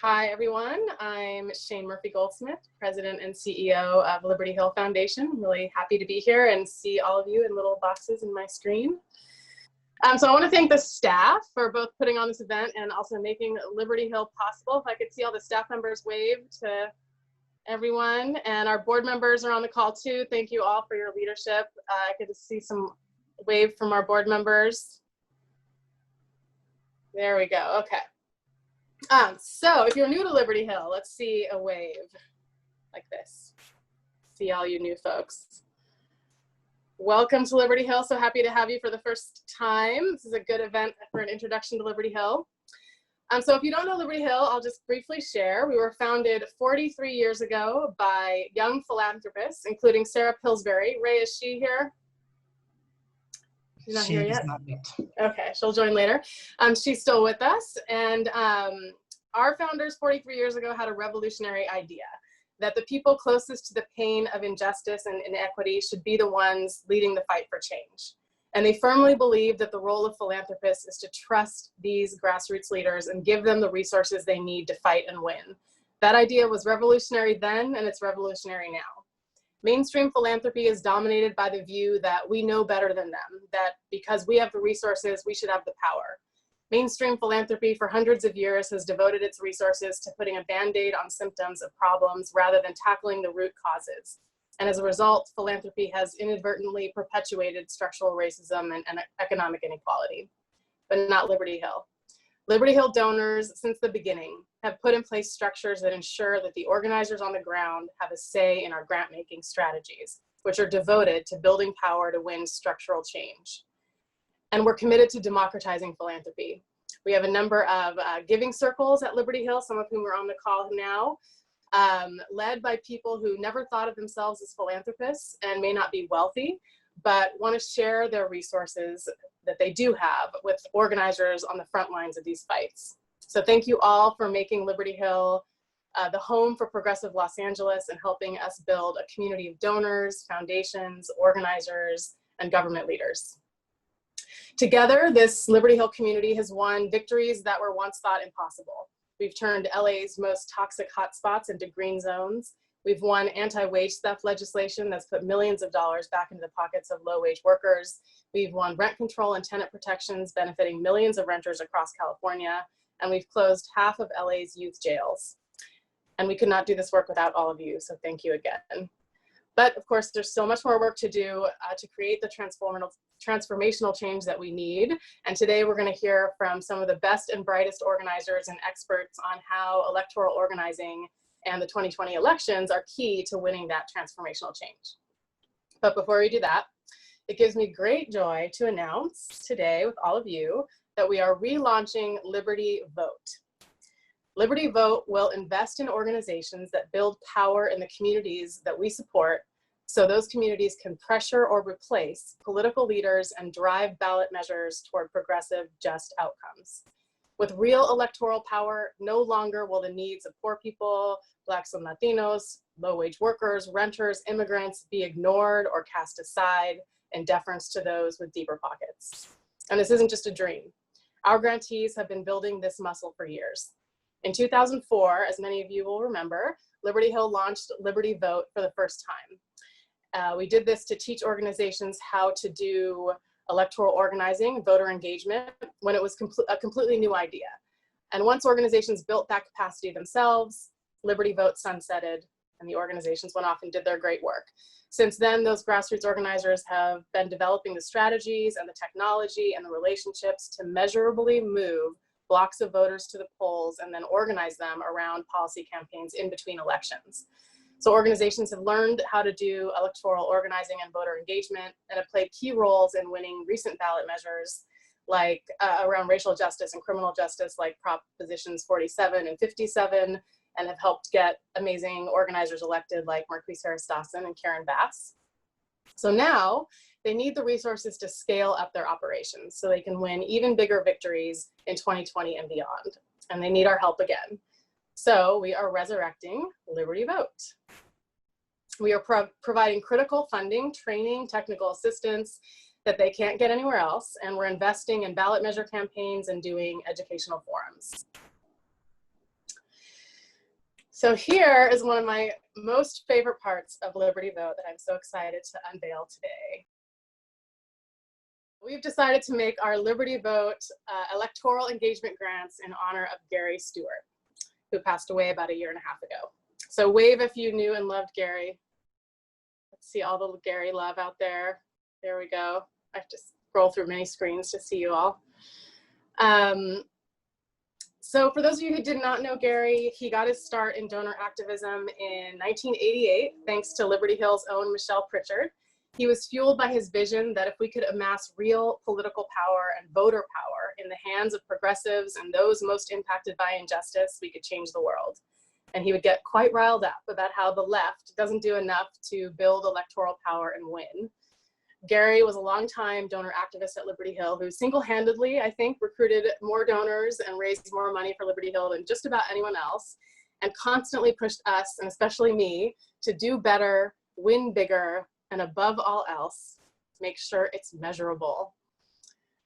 Hi, everyone. I'm Shane Murphy-Goldsmith, President and CEO of Liberty Hill Foundation. I'm really happy to be here and see all of you in little boxes in my screen. So I want to thank the staff for both putting on this event and also making Liberty Hill possible. If I could see all the staff members wave to everyone, and our board members are on the call too. Thank you all for your leadership. I could see some wave from our board members. There we go. Okay. So if you're new to Liberty Hill, let's see a wave like this. See all you new folks. Welcome to Liberty Hill. So happy to have you for the first time. This is a good event for an introduction to Liberty Hill. So if you don't know Liberty Hill, I'll just briefly share. We were founded 43 years ago by young philanthropists, including Sarah Pillsbury. Ray, is she here? She's not here yet? Not yet. Okay, she'll join later. She's still with us. And our founders 43 years ago had a revolutionary idea that the people closest to the pain of injustice and inequity should be the ones leading the fight for change. And they firmly believe that the role of philanthropists is to trust these grassroots leaders and give them the resources they need to fight and win. That idea was revolutionary then, and it's revolutionary now. Mainstream philanthropy is dominated by the view that we know better than them, that because we have the resources, we should have the power. Mainstream philanthropy for hundreds of years has devoted its resources to putting a Band-Aid on symptoms of problems rather than tackling the root causes. And as a result, philanthropy has inadvertently perpetuated structural racism and economic inequality, but not Liberty Hill. Liberty Hill donors, since the beginning, have put in place structures that ensure that the organizers on the ground have a say in our grant-making strategies, which are devoted to building power to win structural change. And we're committed to democratizing philanthropy. We have a number of giving circles at Liberty Hill, some of whom are on the call now, led by people who never thought of themselves as philanthropists and may not be wealthy, but want to share their resources that they do have with organizers on the front lines of these fights. So thank you all for making Liberty Hill the home for progressive Los Angeles and helping us build a community of donors, foundations, organizers, and government leaders. Together, this Liberty Hill community has won victories that were once thought impossible. We've turned LA's most toxic hotspots into green zones. We've won anti-wage theft legislation that's put millions of dollars back into the pockets of low-wage workers. We've won rent control and tenant protections benefiting millions of renters across California. And we've closed half of LA's youth jails. And we could not do this work without all of you, so thank you again. But of course, there's so much more work to do to create the transformational change that we need. And today we're going to hear from some of the best and brightest organizers and experts on how electoral organizing and the 2020 elections are key to winning that transformational change. But before we do that, it gives me great joy to announce today with all of you that we are relaunching Liberty Vote. Liberty Vote will invest in organizations that build power in the communities that we support, so those communities can pressure or replace political leaders and drive ballot measures toward progressive, just outcomes. With real electoral power, no longer will the needs of poor people, Blacks and Latinos, low-wage workers, renters, immigrants be ignored or cast aside in deference to those with deeper pockets. And this isn't just a dream. Our grantees have been building this muscle for years. In 2004, as many of you will remember, Liberty Hill launched Liberty Vote for the first time. We did this to teach organizations how to do electoral organizing, voter engagement, when it was a completely new idea. And once organizations built that capacity themselves, Liberty Vote sunsetted and the organizations went off and did their great work. Since then, those grassroots organizers have been developing the strategies and the technology and the relationships to measurably move blocks of voters to the polls and then organize them around policy campaigns in between elections. So organizations have learned how to do electoral organizing and voter engagement and have played key roles in winning recent ballot measures like around racial justice and criminal justice like Propositions 47 and 57, and have helped get amazing organizers elected like Marquise Harris Dawson and Karen Bass. So now they need the resources to scale up their operations so they can win even bigger victories in 2020 and beyond. And they need our help again. So we are resurrecting Liberty Vote. We are providing critical funding, training, technical assistance that they can't get anywhere else. And we're investing in ballot measure campaigns and doing educational forums. So here is one of my most favorite parts of Liberty Vote that I'm so excited to unveil today. We've decided to make our Liberty Vote electoral engagement grants in honor of Gary Stewart, who passed away about 1.5 years ago. So wave if you knew and loved Gary. Let's see all the Gary love out there. There we go. I have to scroll through many screens to see you all. So for those of you who did not know Gary, he got his start in donor activism in 1988, thanks to Liberty Hill's own Michelle Pritchard. He was fueled by his vision that if we could amass real political power and voter power in the hands of progressives and those most impacted by injustice, we could change the world. And he would get quite riled up about how the left doesn't do enough to build electoral power and win. Gary was a longtime donor activist at Liberty Hill who single-handedly, I think, recruited more donors and raised more money for Liberty Hill than just about anyone else, and constantly pushed us, and especially me, to do better, win bigger, and above all else, make sure it's measurable.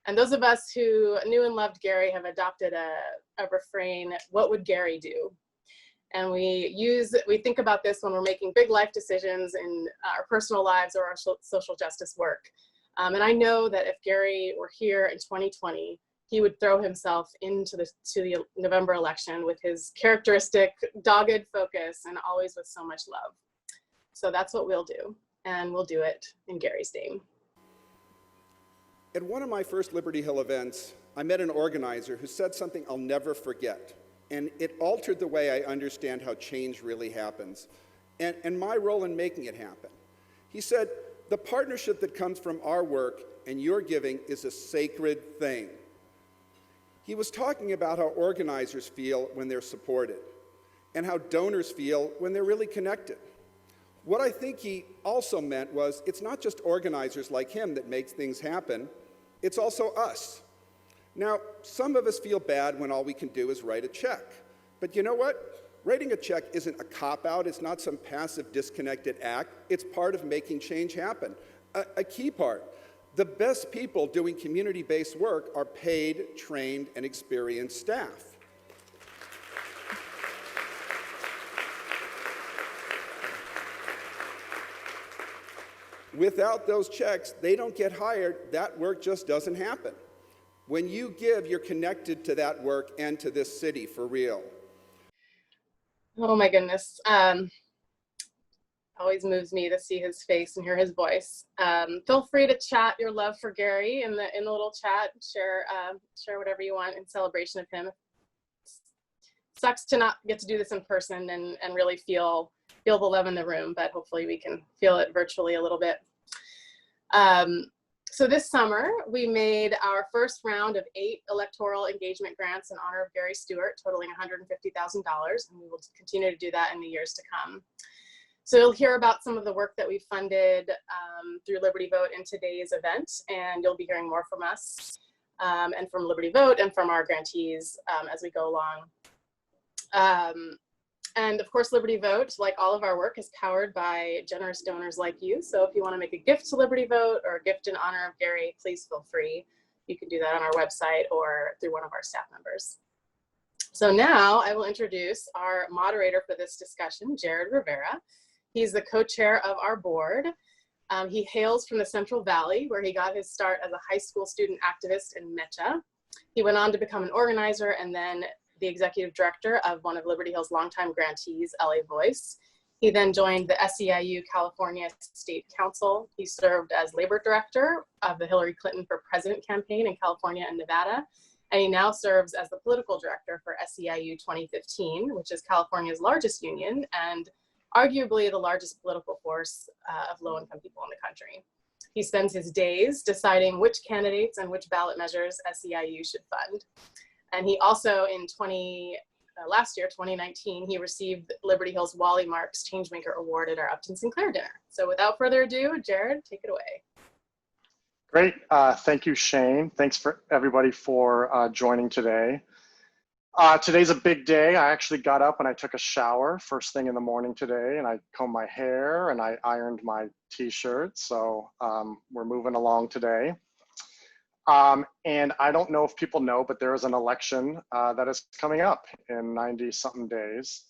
And those of us who knew and loved Gary have adopted a refrain, what would Gary do? And we think about this when we're making big life decisions in our personal lives or our social justice work. And I know that if Gary were here in 2020, he would throw himself into the November election with his characteristic dogged focus and always with so much love. So that's what we'll do, and we'll do it in Gary's name. At one of my first Liberty Hill events, I met an organizer who said something I'll never forget. And it altered the way I understand how change really happens and my role in making it happen. He said, the partnership that comes from our work and your giving is a sacred thing. He was talking about how organizers feel when they're supported and how donors feel when they're really connected. What I think he also meant was it's not just organizers like him that makes things happen, it's also us. Now, some of us feel bad when all we can do is write a check. But you know what? Writing a check isn't a cop-out. It's not some passive, disconnected act. It's part of making change happen. A key part. The best people doing community-based work are paid, trained, and experienced staff. Without those checks, they don't get hired. That work just doesn't happen. When you give, you're connected to that work and to this city for real. Oh my goodness. Always moves me to see his face and hear his voice. Feel free to chat your love for Gary in the little chat. Share whatever you want in celebration of him. Sucks to not get to do this in person and really feel the love in the room, but hopefully we can feel it virtually a little bit. So this summer, we made our first round of 8 electoral engagement grants in honor of Gary Stewart, totaling $150,000, and we will continue to do that in the years to come. So you'll hear about some of the work that we funded through Liberty Vote in today's event, and you'll be hearing more from us and from Liberty Vote and from our grantees as we go along. And of course, Liberty Vote, like all of our work, is powered by generous donors like you. So if you want to make a gift to Liberty Vote or a gift in honor of Gary, please feel free. You can do that on our website or through one of our staff members. So now I will introduce our moderator for this discussion, Jared Rivera. He's the co-chair of our board. He hails from the Central Valley, where he got his start as a high school student activist in Mecha. He went on to become an organizer and then the executive director of one of Liberty Hill's longtime grantees, LA Voice. He then joined the SEIU California State Council. He served as labor director of the Hillary Clinton for President campaign in California and Nevada. And he now serves as the political director for SEIU 2015, which is California's largest union and arguably the largest political force of low-income people in the country. He spends his days deciding which candidates and which ballot measures SEIU should fund. And he also, last year, 2019, he received Liberty Hill's Wally Marks Changemaker Award at our Upton Sinclair dinner. So without further ado, Jared, take it away. Great, thank you, Shane. Thanks for everybody for joining today. Today's a big day. I actually got up and I took a shower first thing in the morning today, and I combed my hair and I ironed my t-shirt. So we're moving along today. And I don't know if people know, but there is an election that is coming up in 90-something days.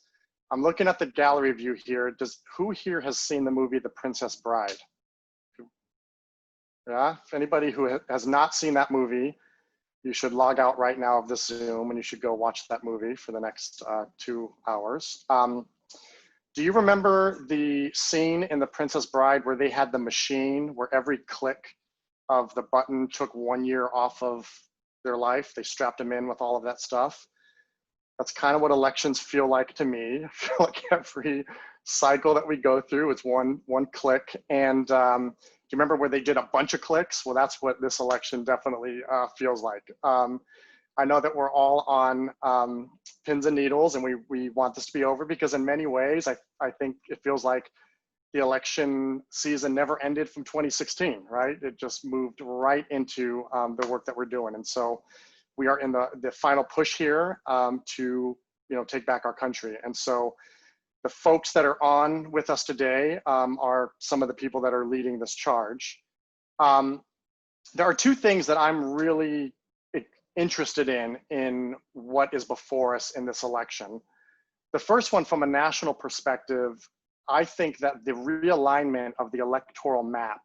I'm looking at the gallery view here. Who here has seen the movie The Princess Bride? Yeah, if anybody who has not seen that movie, you should log out right now of this Zoom and you should go watch that movie for the next 2 hours. Do you remember the scene in The Princess Bride where they had the machine where every click of the button took 1 year off of their life? They strapped them in with all of that stuff. That's kind of what elections feel like to me. I feel like every cycle that we go through, it's one click. And do you remember where they did a bunch of clicks? Well, that's what this election definitely feels like. I know that we're all on pins and needles and we want this to be over because in many ways, I think it feels like the election season never ended from 2016, right? It just moved right into the work that we're doing. And so we are in the final push here to take back our country. And so the folks that are on with us today are some of the people that are leading this charge. There are two things that I'm really interested in what is before us in this election. The first one, from a national perspective, I think that the realignment of the electoral map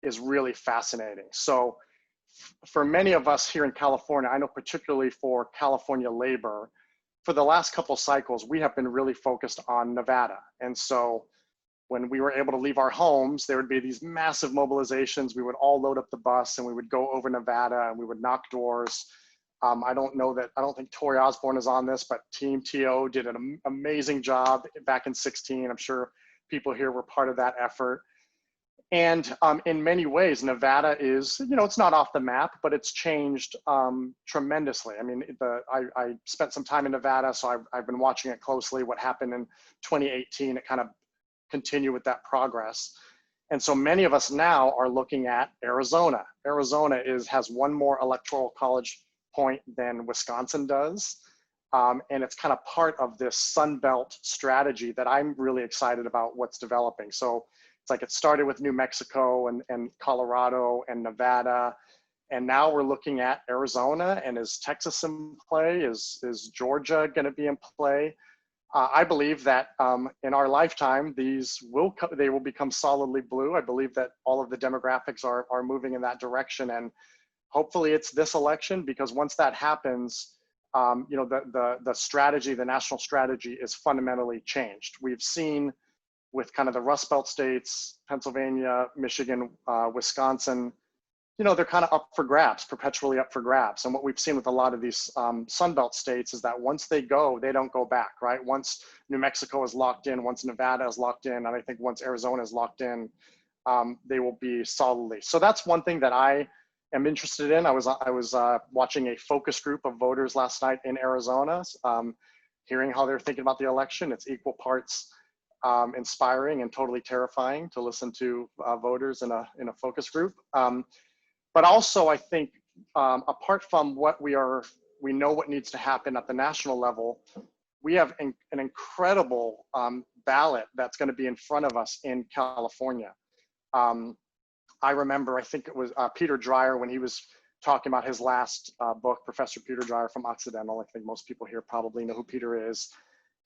is really fascinating. So for many of us here in California, I know particularly for California labor, for the last couple cycles, we have been really focused on Nevada. And so when we were able to leave our homes, there would be these massive mobilizations. We would all load up the bus and we would go over Nevada and we would knock doors. I don't think Tori Osborne is on this, but Team TO did an amazing job back in 16. I'm sure people here were part of that effort. And in many ways, Nevada is, it's not off the map, but it's changed tremendously. I mean, I spent some time in Nevada, so I've been watching it closely. What happened in 2018, it kind of continued with that progress. And so many of us now are looking at Arizona. Arizona has one more electoral college point than Wisconsin does. And it's kind of part of this Sun Belt strategy that I'm really excited about what's developing. So it's like it started with New Mexico and Colorado and Nevada. And now we're looking at Arizona. And is Texas in play? Is Georgia going to be in play? I believe that in our lifetime, they will become solidly blue. I believe that all of the demographics are moving in that direction. And hopefully it's this election, because once that happens, the strategy, the national strategy is fundamentally changed. We've seen with kind of the Rust Belt states, Pennsylvania, Michigan, Wisconsin, they're kind of up for grabs, perpetually up for grabs. And what we've seen with a lot of these Sun Belt states is that once they go, they don't go back, right? Once New Mexico is locked in, once Nevada is locked in, and I think once Arizona is locked in, they will be solidly. So that's one thing that I am interested in. I was watching a focus group of voters last night in Arizona, hearing how they're thinking about the election. It's equal parts inspiring and totally terrifying to listen to voters in a focus group. But also, I think apart from what we know what needs to happen at the national level, we have an incredible ballot that's going to be in front of us in California. I remember, I think it was Peter Dreyer, when he was talking about his last book, Professor Peter Dreyer from Occidental. I think most people here probably know who Peter is.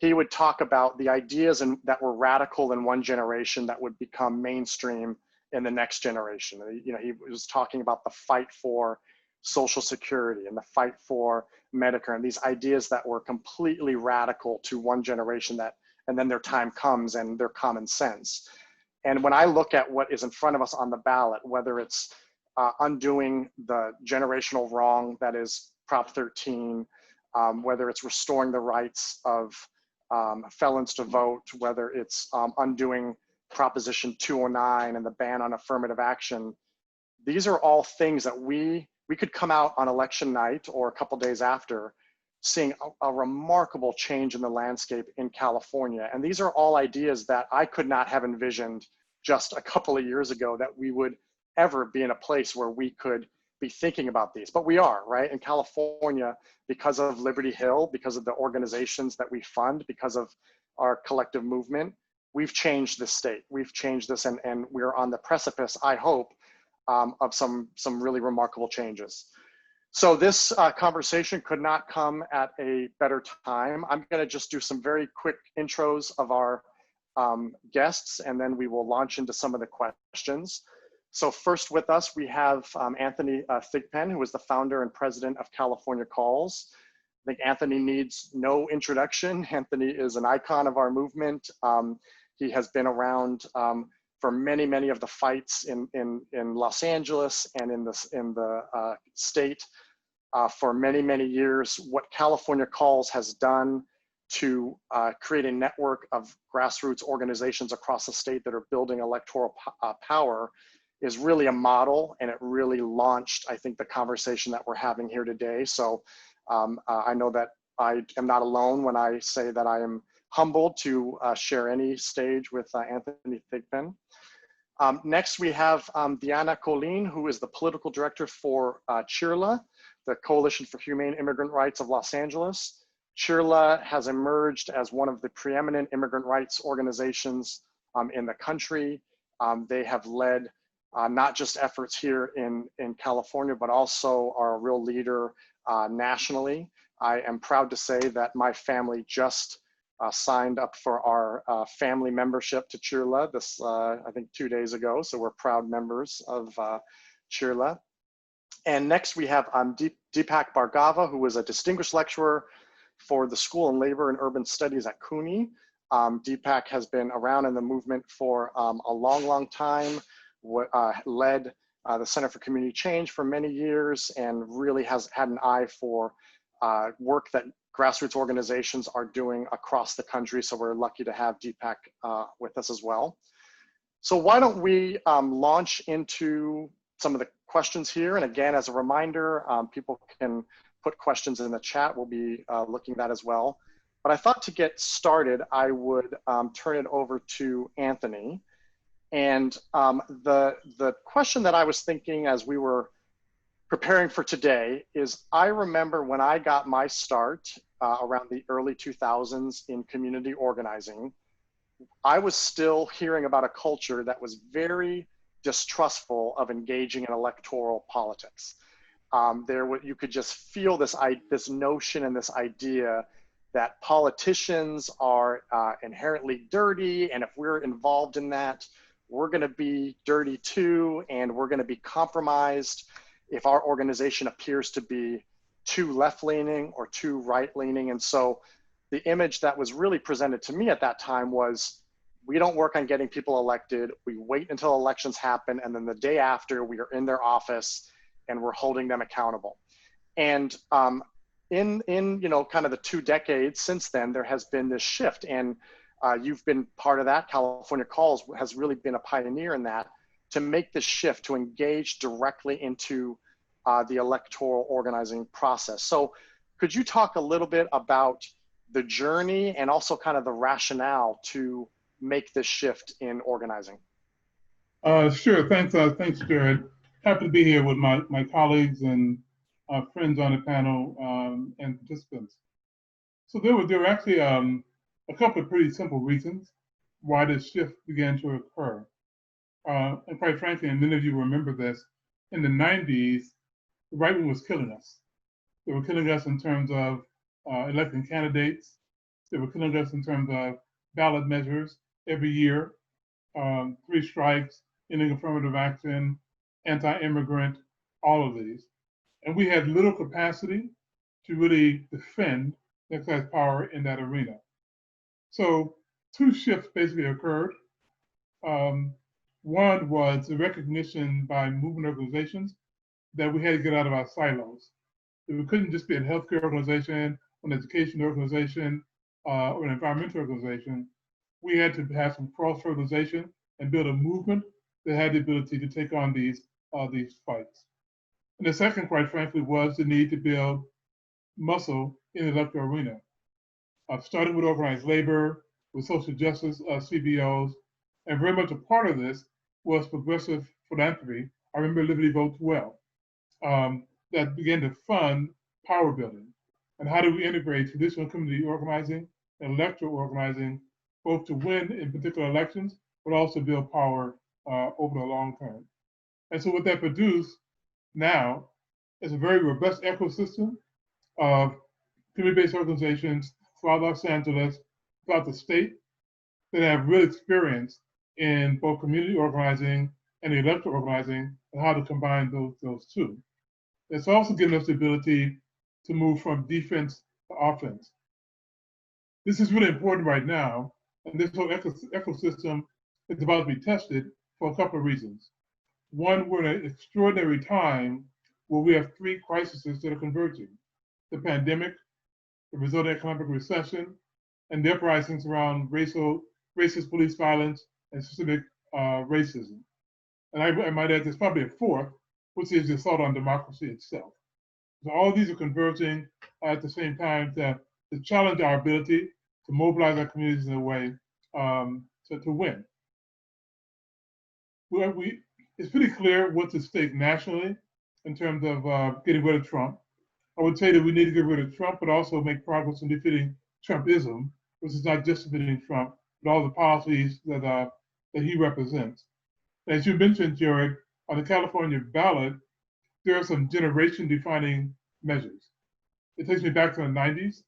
He would talk about the ideas that were radical in one generation that would become mainstream in the next generation. He was talking about the fight for Social Security and the fight for Medicare, and these ideas that were completely radical to one generation and then their time comes and their common sense. And when I look at what is in front of us on the ballot, whether it's undoing the generational wrong that is Prop 13, whether it's restoring the rights of felons to vote, whether it's undoing Proposition 209 and the ban on affirmative action, these are all things that we could come out on election night or a couple days after seeing a remarkable change in the landscape in California. And these are all ideas that I could not have envisioned just a couple of years ago that we would ever be in a place where we could be thinking about these. But we are, right? In California, because of Liberty Hill, because of the organizations that we fund, because of our collective movement, we've changed this state. We've changed this, and we're on the precipice, I hope, of some really remarkable changes. So this conversation could not come at a better time. I'm going to just do some very quick intros of our guests, and then we will launch into some of the questions. So first with us, we have Anthony Thigpenn, who is the founder and president of California Calls. I think Anthony needs no introduction. Anthony is an icon of our movement. He has been around for many of the fights in Los Angeles and in the state for many years. What California Calls has done to create a network of grassroots organizations across the state that are building electoral power is really a model, and it really launched, I think, the conversation that we're having here today. So I know that I am not alone when I say that I am humbled to share any stage with Anthony Thigpenn. Next, we have Diana Colin, who is the political director for CHIRLA, the Coalition for Humane Immigrant Rights of Los Angeles. CHIRLA has emerged as one of the preeminent immigrant rights organizations in the country. They have led not just efforts here in California, but also are a real leader nationally. I am proud to say that my family just signed up for our family membership to CHIRLA this, I think 2 days ago. So we're proud members of CHIRLA. And next we have Deepak Bhargava, who is a distinguished lecturer for the School of Labor and Urban Studies at CUNY. Deepak has been around in the movement for a long time, led the Center for Community Change for many years, and really has had an eye for work that grassroots organizations are doing across the country. So we're lucky to have Deepak with us as well. So why don't we launch into some of the questions here. And again, as a reminder, people can put questions in the chat. We'll be looking at that as well. But I thought to get started, I would turn it over to Anthony. And the question that I was thinking as we were preparing for today is, I remember when I got my start around the early 2000s in community organizing, I was still hearing about a culture that was very distrustful of engaging in electoral politics. You could just feel this notion and this idea that politicians are inherently dirty, and if we're involved in that, we're going to be dirty too, and we're going to be compromised if our organization appears to be too left-leaning or too right-leaning. And so the image that was really presented to me at that time was, we don't work on getting people elected. We wait until elections happen, and then the day after, we are in their office and we're holding them accountable. And in kind of the 2 decades since then, there has been this shift, and you've been part of that. California Calls has really been a pioneer in that, to make this shift to engage directly into the electoral organizing process. So could you talk a little bit about the journey and also kind of the rationale to make this shift in organizing? Sure, thanks, Jared. Happy to be here with my colleagues and friends on the panel and participants. So there were actually a couple of pretty simple reasons why this shift began to occur. And quite frankly, and many of you remember this, in the 90s, the right wing was killing us. They were killing us in terms of electing candidates. They were killing us in terms of ballot measures every year, 3 strikes, ending affirmative action, anti-immigrant, all of these. And we had little capacity to really defend exercise power in that arena. So 2 shifts basically occurred. One was the recognition by movement organizations that we had to get out of our silos. That we couldn't just be a healthcare organization, an education organization, or an environmental organization. We had to have some cross-fertilization and build a movement that had the ability to take on these fights. And the second, quite frankly, was the need to build muscle in the electoral arena. Starting with organized labor, with social justice CBOs, and very much a part of this was progressive philanthropy. I remember Liberty Votes well, that began to fund power building. And how do we integrate traditional community organizing and electoral organizing, both to win in particular elections, but also build power over the long term. And so what that produced now It's a very robust ecosystem of community-based organizations throughout Los Angeles, throughout the state, that have real experience in both community organizing and electoral organizing and how to combine those two. It's also given us the ability to move from defense to offense. This is really important right now, and this whole ecosystem is about to be tested for a couple of reasons. One, we're in an extraordinary time where we have three crises that are converging: the pandemic, the resulting economic recession, and the uprisings around racist police violence and systemic racism. And I might add, there's probably a fourth, which is the assault on democracy itself. So all these are converging at the same time to challenge our ability to mobilize our communities in a way to win. It's pretty clear what's at stake nationally in terms of getting rid of Trump. I would say that we need to get rid of Trump, but also make progress in defeating Trumpism, which is not just defeating Trump, but all the policies that he represents. As you mentioned, Jared, on the California ballot, there are some generation-defining measures. It takes me back to the 90s,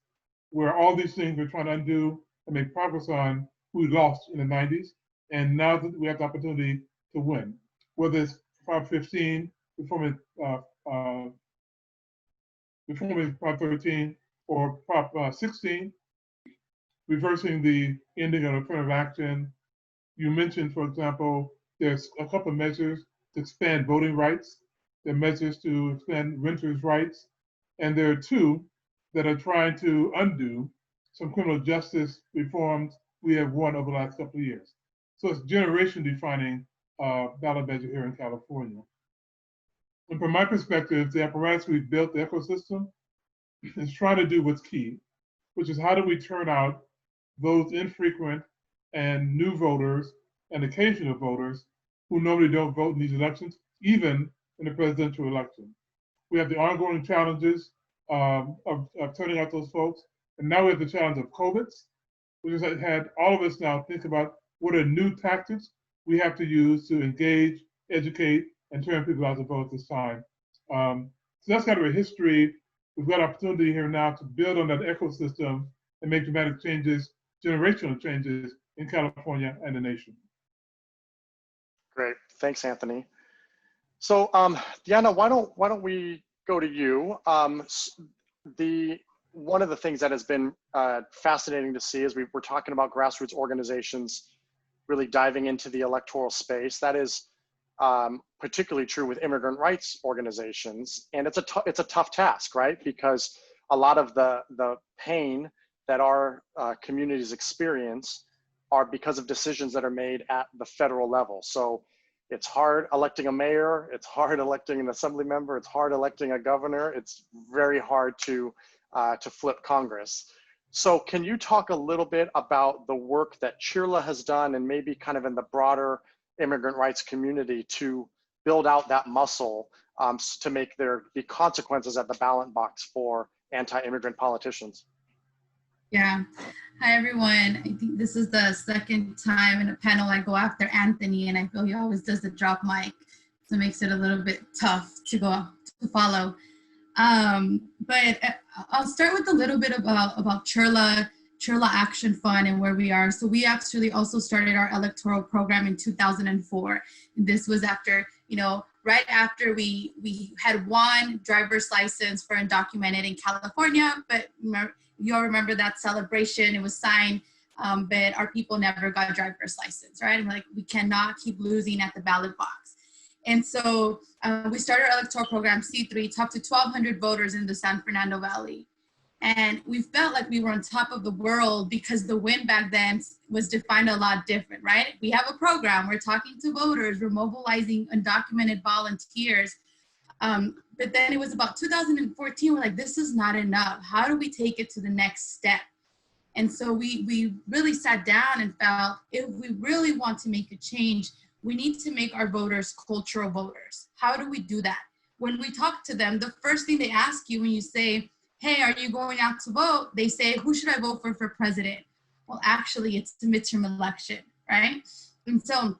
where all these things we're trying to undo and make progress on, we lost in the 90s, and now that we have the opportunity to win. Whether it's Prop 15, reforming Prop 13, or Prop 16, reversing the ending of affirmative action. You mentioned, for example, there's a couple of measures to expand voting rights. There are measures to expand renters' rights. And there are two that are trying to undo some criminal justice reforms we have won over the last couple of years. So it's generation-defining ballot measure here in California. And from my perspective, the apparatus we've built, the ecosystem, is trying to do what's key, which is how do we turn out those infrequent and new voters and occasional voters who normally don't vote in these elections, even in the presidential election. We have the ongoing challenges of turning out those folks. And now we have the challenge of COVID, which has had all of us now think about what are new tactics we have to use to engage, educate, and turn people out to vote this time. So that's kind of a history. We've got opportunity here now to build on that ecosystem and make dramatic changes, generational changes in California and the nation. Great, thanks, Anthony. So Diana, why don't we go to you? One of the things that has been fascinating to see is we're talking about grassroots organizations really diving into the electoral space. That is particularly true with immigrant rights organizations, and it's a tough task, right? Because a lot of the pain that our communities experience are because of decisions that are made at the federal level. So it's hard electing a mayor, it's hard electing an assembly member, it's hard electing a governor, it's very hard to flip Congress. So can you talk a little bit about the work that CHIRLA has done and maybe kind of in the broader immigrant rights community to build out that muscle to make there be consequences at the ballot box for anti-immigrant politicians? Yeah. Hi, everyone. I think this is the second time in a panel I go after Anthony, and I feel he always does the drop mic, so it makes it a little bit tough to follow. But I'll start with a little bit about CHIRLA Action Fund and where we are. So we actually also started our electoral program in 2004. And this was after, right after we had one driver's license for undocumented in California, but you all remember that celebration, it was signed, but our people never got a driver's license, right? And we cannot keep losing at the ballot box. And so we started our electoral program, C3, talked to 1,200 voters in the San Fernando Valley. And we felt like we were on top of the world because the win back then was defined a lot different, right? We have a program, we're talking to voters, we're mobilizing undocumented volunteers. But then it was about 2014, we're like, this is not enough. How do we take it to the next step? And so we really sat down and felt, if we really want to make a change, we need to make our voters cultural voters. How do we do that? When we talk to them, the first thing they ask you when you say, hey, are you going out to vote? They say, who should I vote for president? Well, actually, it's the midterm election, right? And so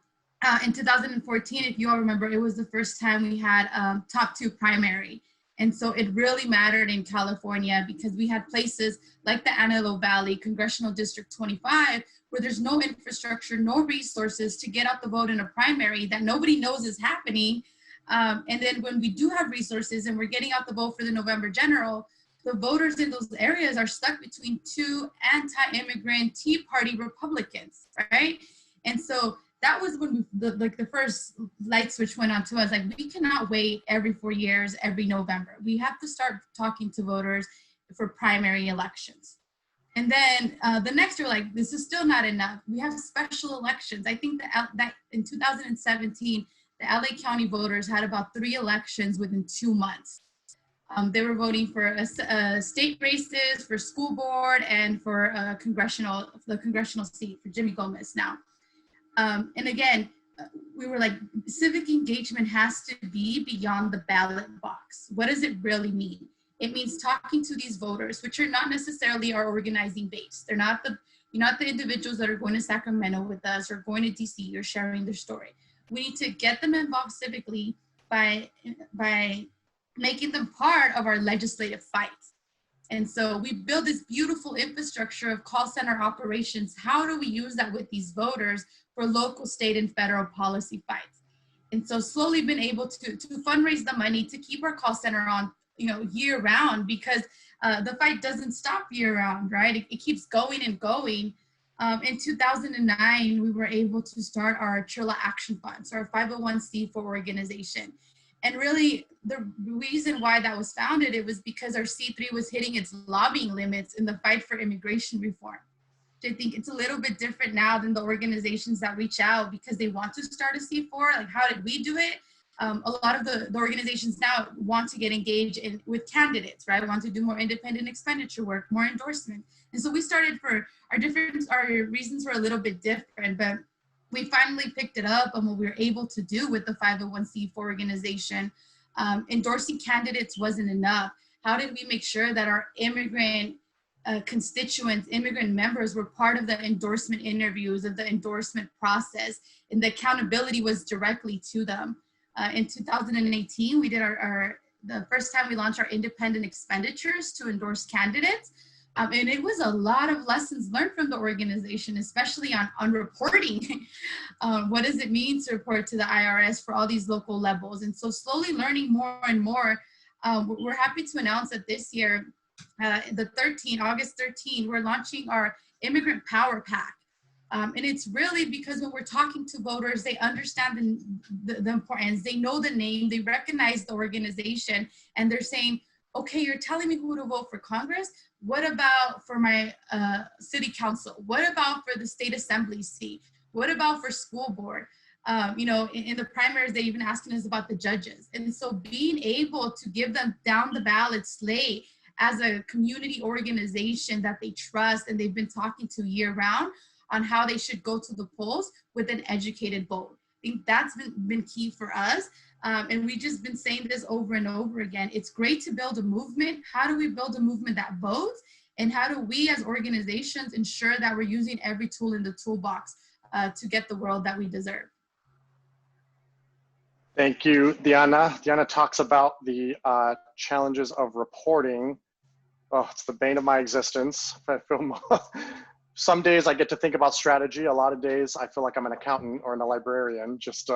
in 2014, if you all remember, it was the first time we had top two primary. And so it really mattered in California because we had places like the Antelope Valley, Congressional District 25, where there's no infrastructure, no resources to get out the vote in a primary that nobody knows is happening. And then when we do have resources and we're getting out the vote for the November general, the voters in those areas are stuck between two anti-immigrant Tea Party Republicans, right? And so that was when the first light switch went on to us. Like, we cannot wait every 4 years, every November. We have to start talking to voters for primary elections. And then the next year, like, this is still not enough. We have special elections. I think that in 2017, the LA County voters had about 3 elections within 2 months. They were voting for state races, for school board, and for the congressional seat for Jimmy Gomez now. And again, we were like, civic engagement has to be beyond the ballot box. What does it really mean? It means talking to these voters, which are not necessarily our organizing base. They're not the individuals that are going to Sacramento with us or going to DC or sharing their story. We need to get them involved civically by making them part of our legislative fight. And so we build this beautiful infrastructure of call center operations. How do we use that with these voters for local, state, and federal policy fights? And so slowly been able to fundraise the money to keep our call center on, year round, because the fight doesn't stop year round, right? It keeps going and going. In 2009, we were able to start our CHIRLA Action Fund, so our 501c4 organization. And really, the reason why that was founded, it was because our C3 was hitting its lobbying limits in the fight for immigration reform. I think it's a little bit different now than the organizations that reach out because they want to start a C4. Like, how did we do it? A lot of the organizations now want to get engaged with candidates, right? Want to do more independent expenditure work, more endorsement. And so we started for our reasons were a little bit different, but we finally picked it up on what we were able to do with the 501c4 organization. Endorsing candidates wasn't enough. How did we make sure that our immigrant constituents, immigrant members were part of the endorsement interviews, of the endorsement process, and the accountability was directly to them. In 2018, we did the first time we launched our independent expenditures to endorse candidates. And it was a lot of lessons learned from the organization, especially on reporting. What does it mean to report to the IRS for all these local levels? And so slowly learning more and more, we're happy to announce that this year, August 13, we're launching our Immigrant Power Pack. And it's really because when we're talking to voters, they understand the importance, they know the name, they recognize the organization, and they're saying, okay, you're telling me who to vote for Congress. What about for my city council? What about for the state assembly seat? What about for school board? In the primaries, they even asking us about the judges. And so being able to give them down the ballot slate as a community organization that they trust and they've been talking to year round on how they should go to the polls with an educated vote. I think that's been key for us. And we've just been saying this over and over again. It's great to build a movement. How do we build a movement that votes? And how do we as organizations ensure that we're using every tool in the toolbox to get the world that we deserve? Thank you, Diana. Diana talks about the challenges of reporting. Oh, it's the bane of my existence. I feel some days I get to think about strategy. A lot of days I feel like I'm an accountant or a librarian, just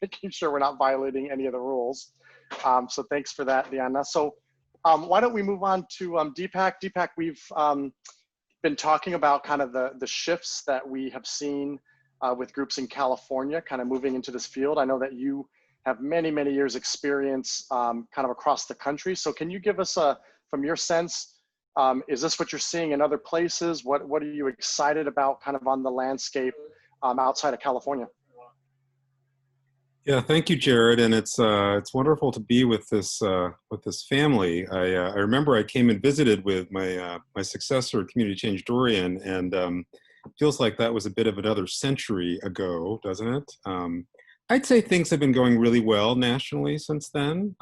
making sure we're not violating any of the rules. So thanks for that, Diana. So why don't we move on to Deepak. Deepak, we've been talking about kind of the shifts that we have seen with groups in California, kind of moving into this field. I know that you have many, many years experience kind of across the country. So can you give us from your sense, is this what you're seeing in other places? What are you excited about kind of on the landscape outside of California? Yeah, thank you, Jared. And it's wonderful to be with this family. I remember I came and visited with my successor, Community Change Dorian, and it feels like that was a bit of another century ago, doesn't it? I'd say things have been going really well nationally since then,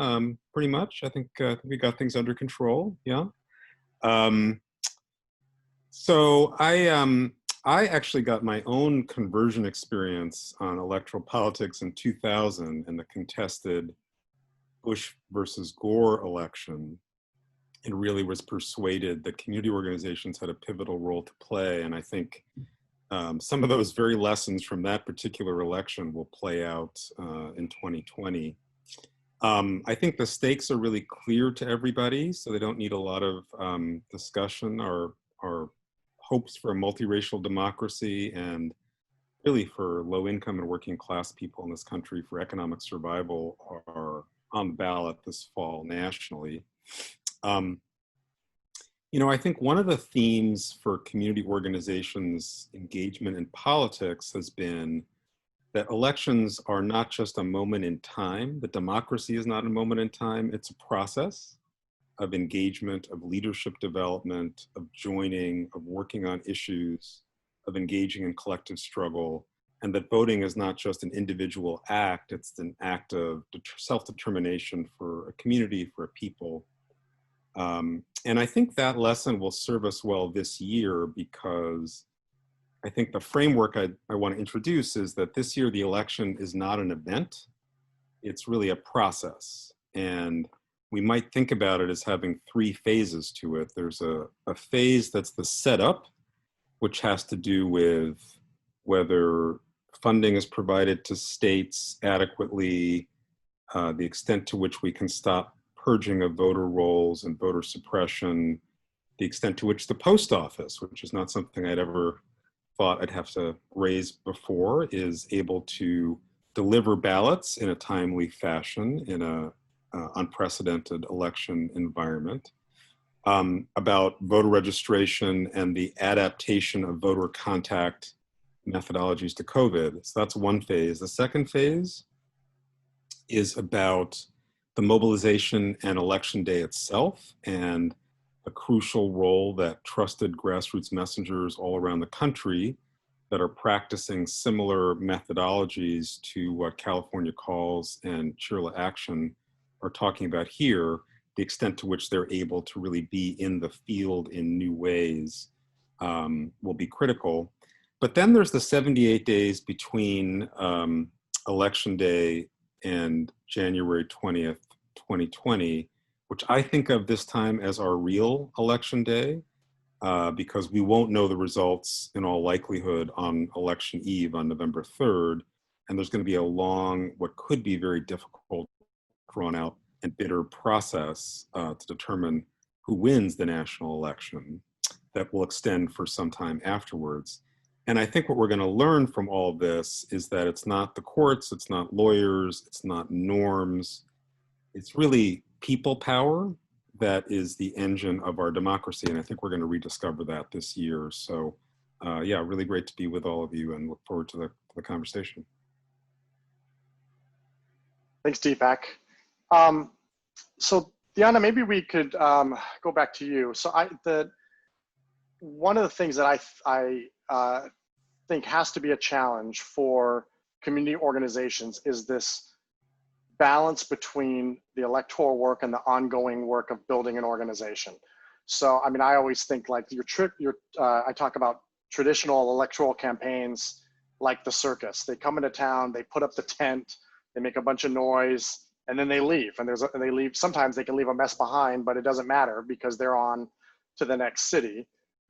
pretty much. I think we got things under control, yeah. So I actually got my own conversion experience on electoral politics in 2000 in the contested Bush versus Gore election and really was persuaded that community organizations had a pivotal role to play. And I think some of those very lessons from that particular election will play out in 2020. I think the stakes are really clear to everybody, so they don't need a lot of discussion. Our hopes for a multiracial democracy and really for low income and working class people in this country for economic survival are on the ballot this fall nationally. You know, I think one of the themes for community organizations' engagement in politics has been that elections are not just a moment in time. That democracy is not a moment in time. It's a process of engagement, of leadership development, of joining, of working on issues, of engaging in collective struggle, and that voting is not just an individual act, it's an act of self-determination for a community, for a people. And I think that lesson will serve us well this year, because I think the framework I want to introduce is that this year the election is not an event, it's really a process. And we might think about it as having three phases to it. There's a phase that's the setup, which has to do with whether funding is provided to states adequately, the extent to which we can stop purging of voter rolls and voter suppression, the extent to which the post office, which is not something I'd ever thought I'd have to raise before, is able to deliver ballots in a timely fashion in a unprecedented election environment, about voter registration and the adaptation of voter contact methodologies to COVID. So that's one phase. The second phase is about the mobilization and election day itself and a crucial role that trusted grassroots messengers all around the country that are practicing similar methodologies to what California Calls and CHIRLA Action are talking about here, the extent to which they're able to really be in the field in new ways will be critical. But then there's the 78 days between Election Day and January 20th, 2020, which I think of this time as our real election day, because we won't know the results in all likelihood on election eve on November 3rd. And there's going to be a long, what could be very difficult, drawn out and bitter process to determine who wins the national election that will extend for some time afterwards. And I think what we're going to learn from all of this is that it's not the courts, it's not lawyers, it's not norms, it's really people power that is the engine of our democracy. And I think we're going to rediscover that this year. So yeah, really great to be with all of you and look forward to the conversation. Thanks, Deepak. So Diana, maybe we could go back to you. So one of the things that I think has to be a challenge for community organizations is this balance between the electoral work and the ongoing work of building an organization. So, I mean, I always think like I talk about traditional electoral campaigns like the circus. They come into town, they put up the tent, they make a bunch of noise, and then they leave. And they leave. Sometimes they can leave a mess behind, but it doesn't matter because they're on to the next city.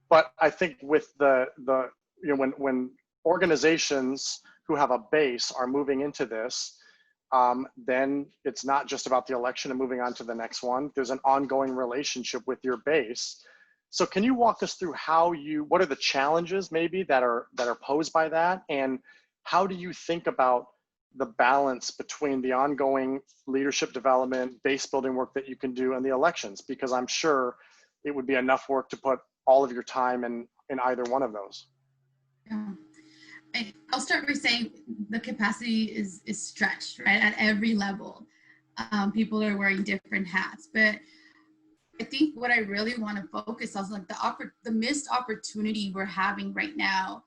But I think with when organizations who have a base are moving into this, then it's not just about the election and moving on to the next one. There's an ongoing relationship with your base. So can you walk us through what are the challenges maybe that are posed by that? And how do you think about the balance between the ongoing leadership development, base building work that you can do and the elections? Because I'm sure it would be enough work to put all of your time in either one of those. Yeah. I'll start by saying the capacity is stretched, right, at every level. People are wearing different hats, but I think what I really want to focus on is like the missed opportunity we're having right now.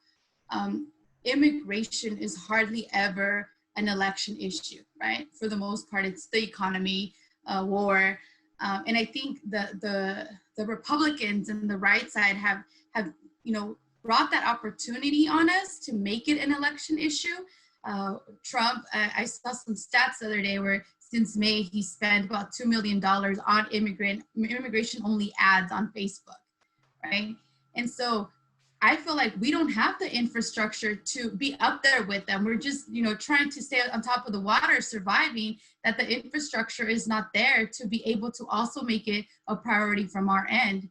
Immigration is hardly ever an election issue, right? For the most part, it's the economy, war, and I think the Republicans and the right side have brought that opportunity on us to make it an election issue. Trump, I saw some stats the other day where since May, he spent about $2 million on immigration-only ads on Facebook, right? And so I feel like we don't have the infrastructure to be up there with them. We're just, trying to stay on top of the water, surviving, that the infrastructure is not there to be able to also make it a priority from our end.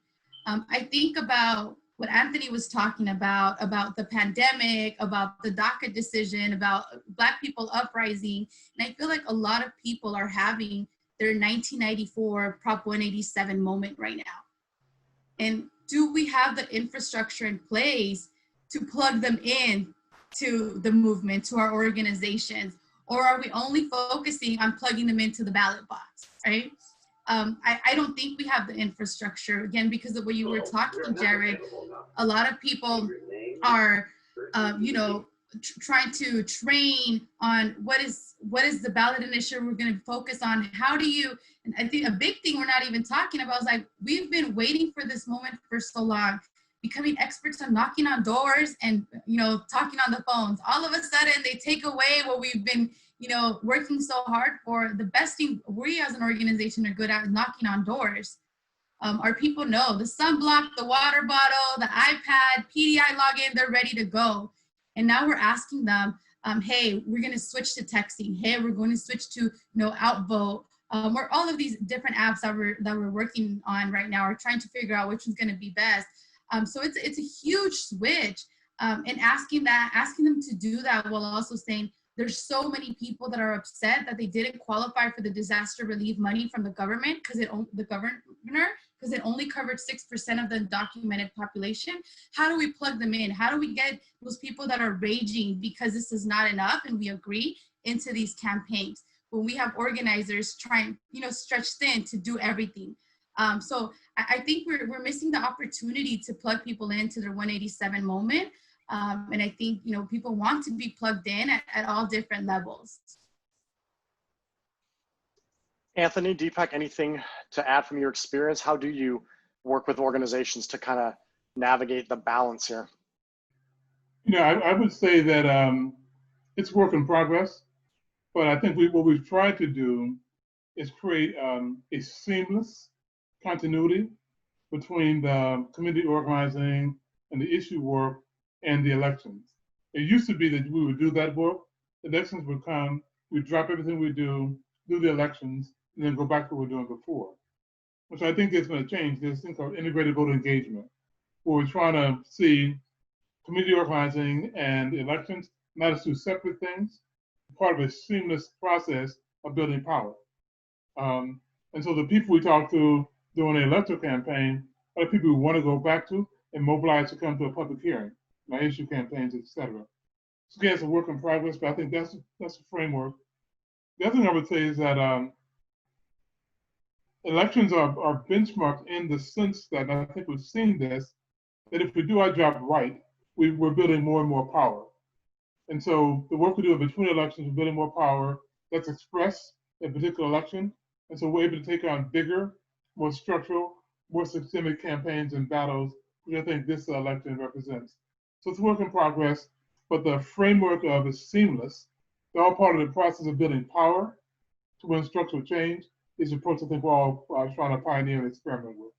I think about what Anthony was talking about the pandemic, about the DACA decision, about Black people uprising. And I feel like a lot of people are having their 1994 Prop 187 moment right now. And do we have the infrastructure in place to plug them in to the movement, to our organizations? Or are we only focusing on plugging them into the ballot box, right? I don't think we have the infrastructure, again, because of what you were talking, Jared. A lot of people are, trying to train on what is the ballot initiative we're going to focus on. How do you, and I think a big thing we're not even talking about is like, we've been waiting for this moment for so long, becoming experts on knocking on doors and, talking on the phones. All of a sudden they take away what we've been, working so hard for. The best thing we as an organization are good at is knocking on doors. Our people know the sunblock, the water bottle, the iPad, PDI login, they're ready to go. And now we're asking them, hey, we're going to switch to texting. Hey, we're going to switch to, outvote. Or all of these different apps that we're working on right now are trying to figure out which one's going to be best. So it's a huge switch, and asking them to do that while also saying there's so many people that are upset that they didn't qualify for the disaster relief money from the government because it only covered 6% of the undocumented population. How do we plug them in? How do we get those people that are raging because this is not enough and we agree into these campaigns when we have organizers trying, stretch thin to do everything? So I think we're missing the opportunity to plug people into their 187 moment. And I think, people want to be plugged in at all different levels. Anthony, Deepak, anything to add from your experience? How do you work with organizations to kind of navigate the balance here? I would say that it's work in progress, but I think what we've tried to do is create a seamless continuity between the community organizing and the issue work and the elections. It used to be that we would do that work, elections would come, we'd drop everything we do the elections, and then go back to what we were doing before, which I think is going to change. There's thing called integrated voter engagement, where we're trying to see community organizing and elections not as two separate things, part of a seamless process of building power. And so the people we talk to during the electoral campaign are the people we want to go back to and mobilize to come to a public hearing, issue campaigns, et cetera. So again, it's a work in progress, but I think that's the framework. The other thing I would say is that elections are benchmarked in the sense that, and I think we've seen this, that if we do our job right, we're building more and more power. And so the work we do between elections, we're building more power that's expressed in a particular election. And so we're able to take on bigger, more structural, more systemic campaigns and battles, which I think this election represents. So it's a work in progress, but the framework of is seamless. They're all part of the process of building power to win structural change. Is the approach I think we're all trying to pioneer and experiment with.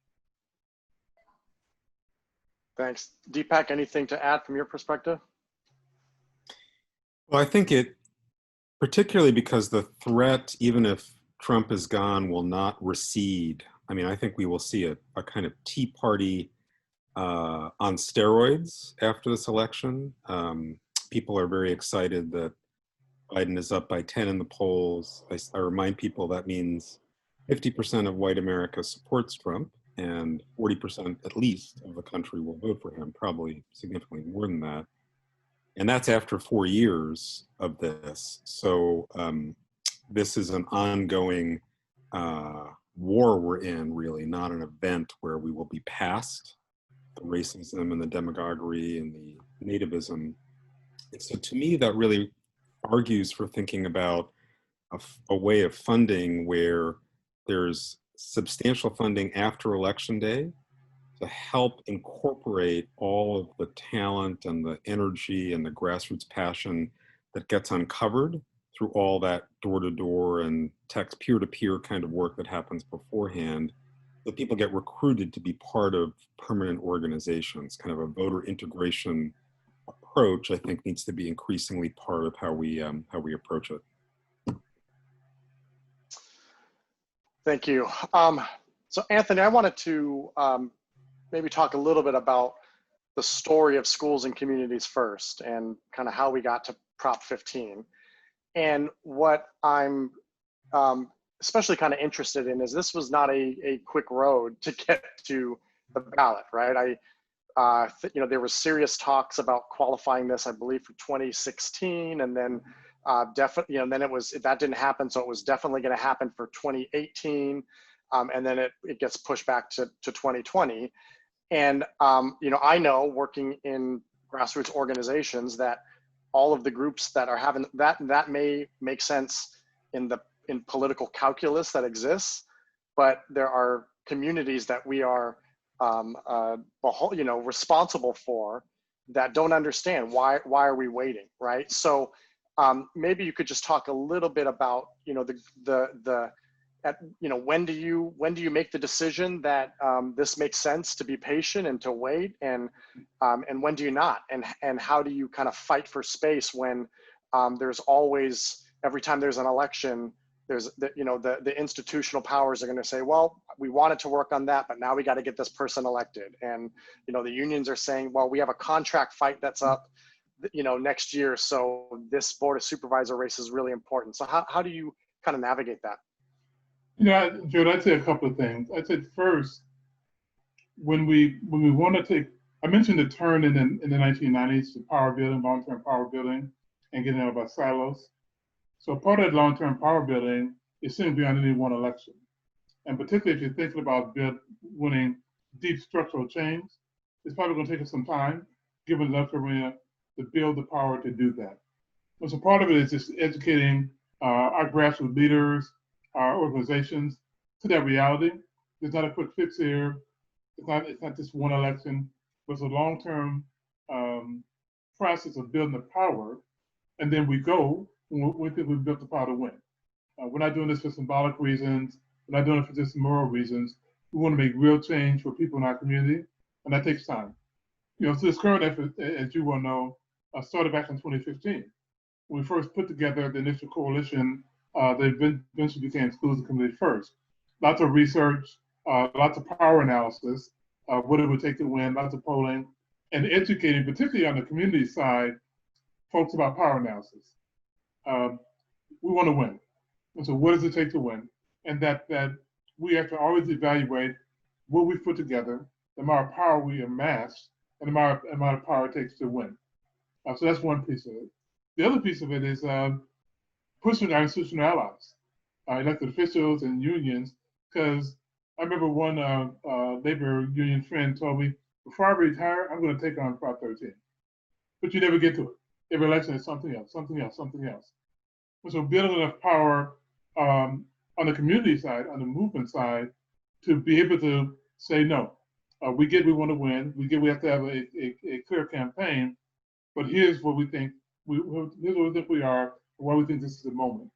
Thanks. Deepak, anything to add from your perspective? Well, I think particularly because the threat, even if Trump is gone, will not recede. I mean, I think we will see a kind of Tea Party on steroids after this election. People are very excited that Biden is up by 10 in the polls. I remind people that means 50% of white America supports Trump, and 40% at least of the country will vote for him, probably significantly more than that. And that's after 4 years of this. So this is an ongoing war we're in, really, not an event where we will be past the racism and the demagoguery and the nativism. And so to me, that really argues for thinking about a way of funding where there's substantial funding after Election Day to help incorporate all of the talent and the energy and the grassroots passion that gets uncovered through all that door-to-door and text peer-to-peer kind of work that happens beforehand, that people get recruited to be part of permanent organizations. Kind of a voter integration approach, I think, needs to be increasingly part of how we approach it. Thank you. So Anthony, I wanted to maybe talk a little bit about the story of schools and communities first, and kind of how we got to Prop 15. And what I'm especially kind of interested in is this was not a quick road to get to the ballot, right? You know, there were serious talks about qualifying this, I believe, for 2016, and then definitely, you know, then that didn't happen, so it was definitely going to happen for 2018, and then it gets pushed back to 2020. And you know, I know, working in grassroots organizations, that all of the groups that are having that may make sense in political calculus that exists, but there are communities that we are you know, responsible for, that don't understand why are we waiting, right? So maybe you could just talk a little bit about, you know, you know, when do you make the decision that this makes sense to be patient and to wait, and when do you not, and how do you kind of fight for space when there's always, every time there's an election, there's you know, the institutional powers are going to say, well, we wanted to work on that, but now we got to get this person elected, and you know, the unions are saying, well, we have a contract fight that's up, you know, next year, so this board of supervisor race is really important. So how do you kind of navigate that? You know, Joe, I'd say a couple of things. I'd say first, when we want to take, I mentioned the turn in the 1990s to power building, long-term power building, and getting out of our silos. So part of that long-term power building is sitting beyond any one election. And particularly if you're thinking about winning deep structural change, it's probably going to take us some time, given the arena, to build the power to do that. And so part of it is just educating our grassroots leaders, our organizations, to that reality. There's not a quick fix here. It's not just one election, but it's a long-term process of building the power. And then we go when we think we've built the power to win. We're not doing this for symbolic reasons. We're not doing it for just moral reasons. We want to make real change for people in our community, and that takes time. You know, so this current effort, as you well know, started back in 2015. When we first put together the initial coalition that eventually became Schools and Community First. Lots of research, lots of power analysis, what it would take to win, lots of polling, and educating, particularly on the community side, folks about power analysis. We want to win. And so what does it take to win? And that we have to always evaluate what we put together, the amount of power we amass, and the amount of power it takes to win. So that's one piece of it. The other piece of it is pushing our institutional allies, elected officials and unions, because I remember one labor union friend told me, before I retire, I'm going to take on Prop 13. But you never get to it. Every election is something else, something else, something else. And so building enough power on the community side, on the movement side, to be able to say, no, we get we want to win, we get we have to have a clear campaign, but here's what we think, here's what we think we are, why we think this is the moment.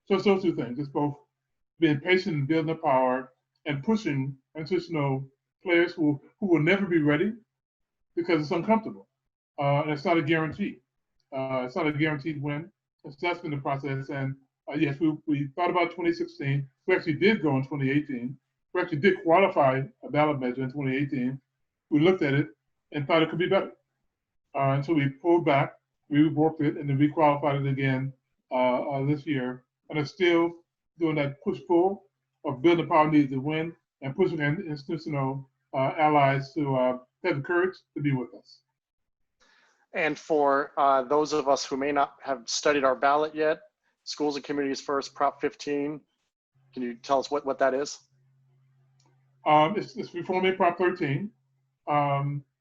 So it's those two things. It's both being patient and building the power, and pushing institutional players who will never be ready because it's uncomfortable. And it's not a guarantee. It's not a guaranteed win. So that's been the process. And yes, we thought about 2016. We actually did go in 2018. We actually did qualify a ballot measure in 2018. We looked at it and thought it could be better. And so we pulled back, we worked it, and then we qualified it again this year. And it's still doing that push-pull of building the power needed to win, and pushing institutional allies to have the courage to be with us. And for those of us who may not have studied our ballot yet, Schools and Communities First, Prop 15, can you tell us what that is? It's reforming Prop 13.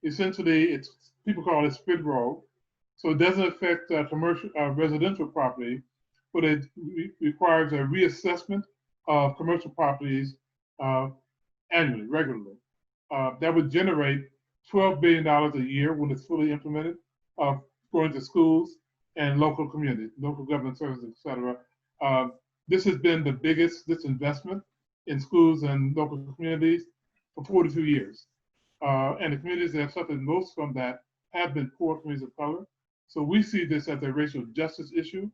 Essentially, people call it split roll. So it doesn't affect commercial residential property, but it requires a reassessment of commercial properties annually, regularly. That would generate $12 billion a year when it's fully implemented, going to schools and local community, local government services, et cetera. This has been the biggest disinvestment in schools and local communities for 42 years. And the communities that have suffered most from that have been poor communities of color. So we see this as a racial justice issue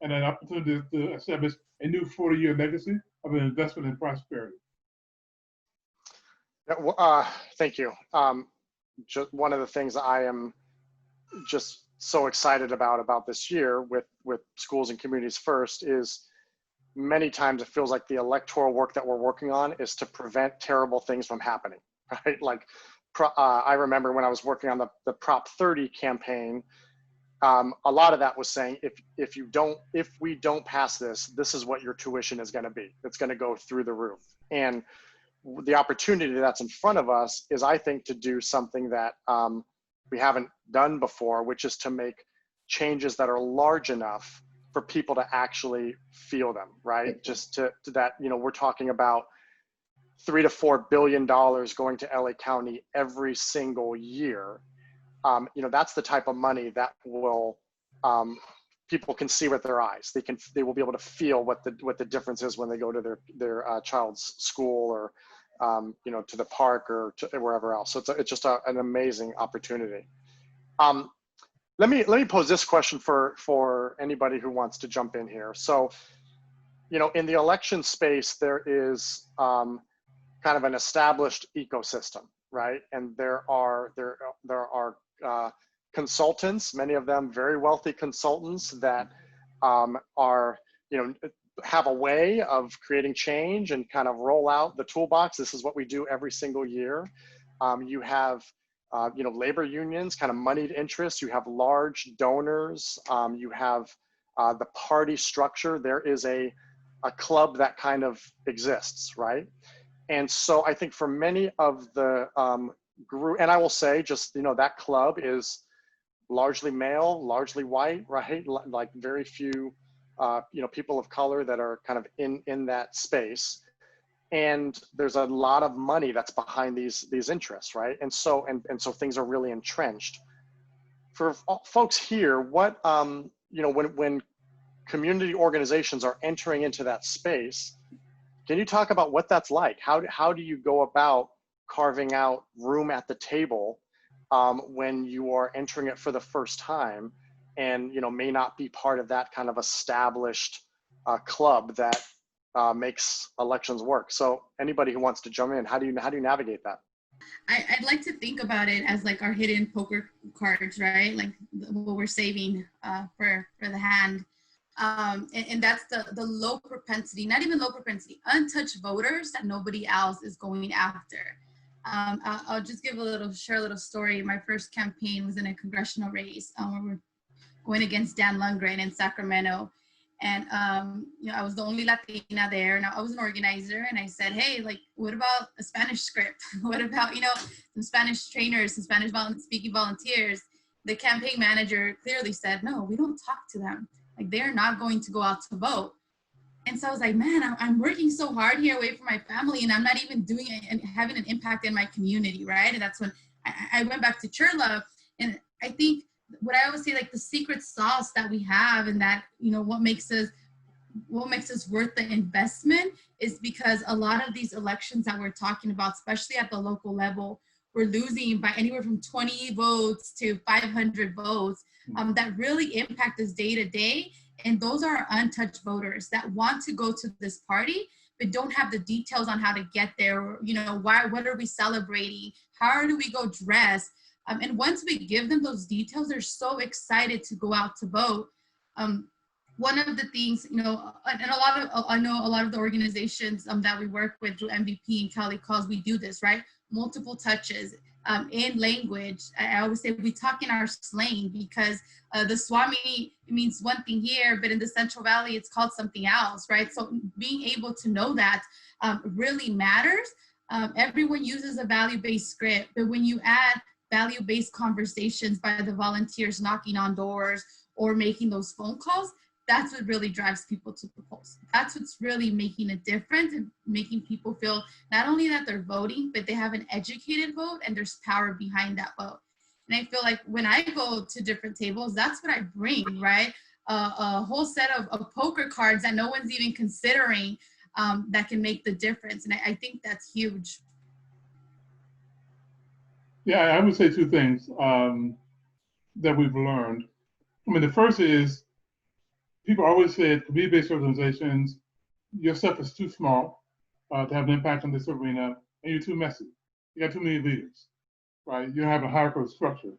and an opportunity to establish a new 40-year legacy of an investment in prosperity. Thank you. Just one of the things I am just so excited about this year with Schools and Communities First is many times it feels like the electoral work that we're working on is to prevent terrible things from happening, right? Like I remember when I was working on the Prop 30 campaign, a lot of that was saying, if we don't pass this, this is what your tuition is going to be. It's going to go through the roof. And the opportunity that's in front of us is, I think, to do something that we haven't done before, which is to make changes that are large enough for people to actually feel them, right? Just to that, we're talking about $3 to $4 billion going to LA County every single year. That's the type of money that will people can see with their eyes. They will be able to feel what the difference is when they go to their child's school or to the park or to wherever else. So it's just an amazing opportunity. Let me pose this question for anybody who wants to jump in here. So, in the election space, there is kind of an established ecosystem, right? And there are consultants, many of them very wealthy consultants that have a way of creating change and kind of roll out the toolbox. This is what we do every single year. You have labor unions, kind of moneyed interests. You have large donors. You have the party structure. There is a club that kind of exists, right? And so I think for many of the group, and I will say just, that club is largely male, largely white, right? Like very few, people of color that are kind of in that space. And there's a lot of money that's behind these interests, right? And so things are really entrenched. For folks here, what when community organizations are entering into that space, can you talk about what that's like? How do you go about carving out room at the table when you are entering it for the first time, and may not be part of that kind of established club that makes elections work? So anybody who wants to jump in, how do you navigate that? I'd like to think about it as like our hidden poker cards, right? Like what we're saving for the hand. And that's the low propensity, not even low propensity, untouched voters that nobody else is going after. I'll just share a little story. My first campaign was in a congressional race where we're going against Dan Lundgren in Sacramento. And, I was the only Latina there, and I was an organizer, and I said, hey, like, what about a Spanish script? What about, some Spanish trainers, some Spanish speaking volunteers? The campaign manager clearly said, no, we don't talk to them. Like, they're not going to go out to vote. And so I was like, man, I'm working so hard here away from my family, and I'm not even doing it and having an impact in my community, right? And that's when I went back to CHIRLA. And I think what I always say, like the secret sauce that we have, and that, what makes us worth the investment, is because a lot of these elections that we're talking about, especially at the local level, we're losing by anywhere from 20 votes to 500 votes that really impact us day to day. And those are untouched voters that want to go to this party, but don't have the details on how to get there. What are we celebrating? How do we go dress? And once we give them those details, they're so excited to go out to vote. One of the things, and I know a lot of the organizations that we work with through MVP and Cali Calls, we do this, right? Multiple touches in language. I always say we talk in our slang, because the Swami means one thing here, but in the Central Valley, it's called something else, right? So being able to know that really matters. Everyone uses a value-based script, but when you add value-based conversations by the volunteers knocking on doors or making those phone calls, that's what really drives people to the polls. That's what's really making a difference and making people feel not only that they're voting, but they have an educated vote and there's power behind that vote. And I feel like when I go to different tables, that's what I bring, right? A whole set of poker cards that no one's even considering that can make the difference. And I think that's huge. Yeah, I would say two things that we've learned. I mean, the first is people always said community-based organizations, your stuff is too small to have an impact on this arena, and you're too messy. You got too many leaders, right? You don't have a hierarchical structure.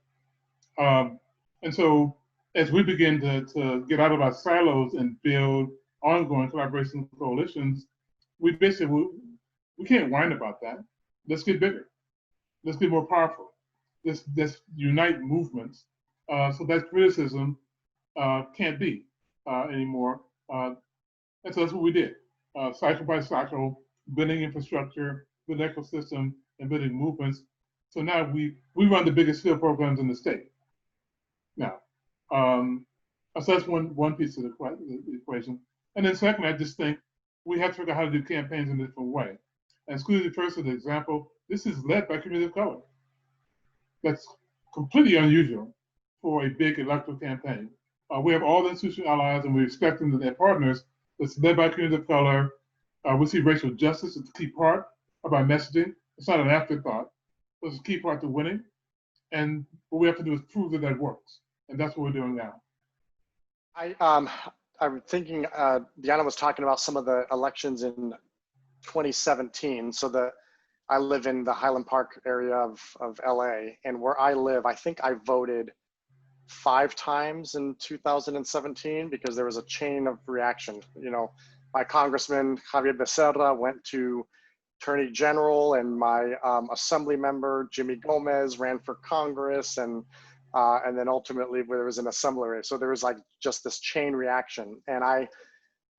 And so as we begin to get out of our silos and build ongoing collaborations and coalitions, we basically, we can't whine about that. Let's get bigger. Let's be more powerful. Let's unite movements. So that criticism can't be anymore. And so that's what we did. Cycle by cycle, building infrastructure, building ecosystem, and building movements. So now we run the biggest field programs in the state. Now, so that's one piece of the equation. And then second, I just think we have to figure out how to do campaigns in a different way. And School First is an example. This is led by community of color. That's completely unusual for a big electoral campaign. We have all the institutional allies, and we expect them to their partners. It's led by community of color. We see racial justice as a key part of our messaging. It's not an afterthought. It's a key part to winning. And what we have to do is prove that that works. And that's what we're doing now. I'm thinking Diana was talking about some of the elections in 2017. So I live in the Highland Park area of LA, and where I live, I think I voted 5 times in 2017 because there was a chain of reaction. You know, my congressman Javier Becerra went to Attorney General, and my assembly member Jimmy Gomez ran for Congress, and then ultimately there was an assembly race. So there was like just this chain reaction. And I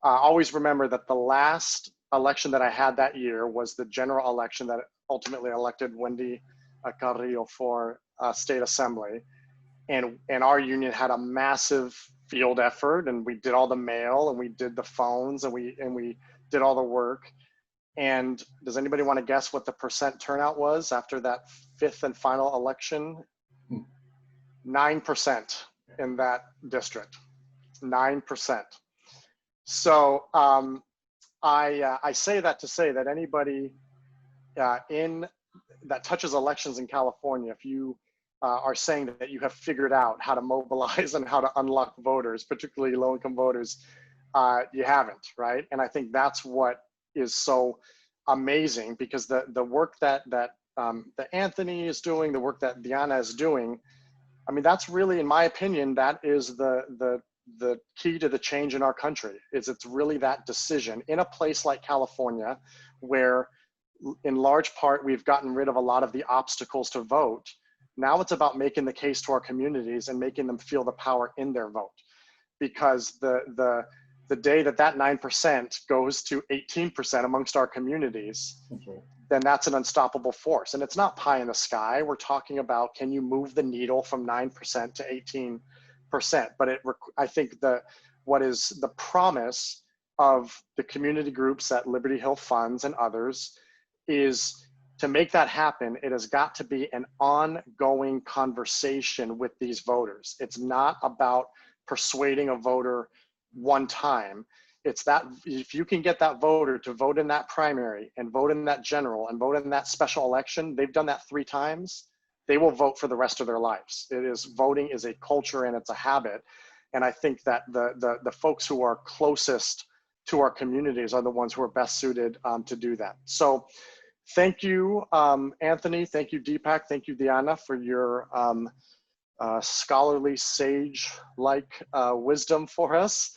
always remember that the last election that I had that year was the general election that ultimately elected Wendy Carrillo for state assembly. And our union had a massive field effort, and we did all the mail, and we did the phones, and we did all the work. And does anybody want to guess what the percent turnout was after that 5th and final election? 9% in that district, 9%. So I say that to say that anybody that touches elections in California, if you are saying that you have figured out how to mobilize and how to unlock voters, particularly low-income voters, you haven't, right? And I think that's what is so amazing, because the work that Anthony is doing, the work that Diana is doing, I mean, that's really, in my opinion, that is the key to the change in our country. It's really that decision in a place like California, where in large part we've gotten rid of a lot of the obstacles to vote. Now it's about making the case to our communities and making them feel the power in their vote, because the day that 9% goes to 18% amongst our communities, then that's an unstoppable force. And it's not pie in the sky. We're talking about, can you move the needle from 9% to 18%? But I think what is the promise of the community groups that Liberty Hill funds and others is to make that happen. It has got to be an ongoing conversation with these voters. It's not about persuading a voter one time. It's that if you can get that voter to vote in that primary and vote in that general and vote in that special election, they've done that 3 times, they will vote for the rest of their lives. Voting is a culture and it's a habit. And I think that the folks who are closest to our communities are the ones who are best suited to do that. So thank you, Anthony. Thank you, Deepak. Thank you, Diana, for your scholarly, sage-like wisdom for us.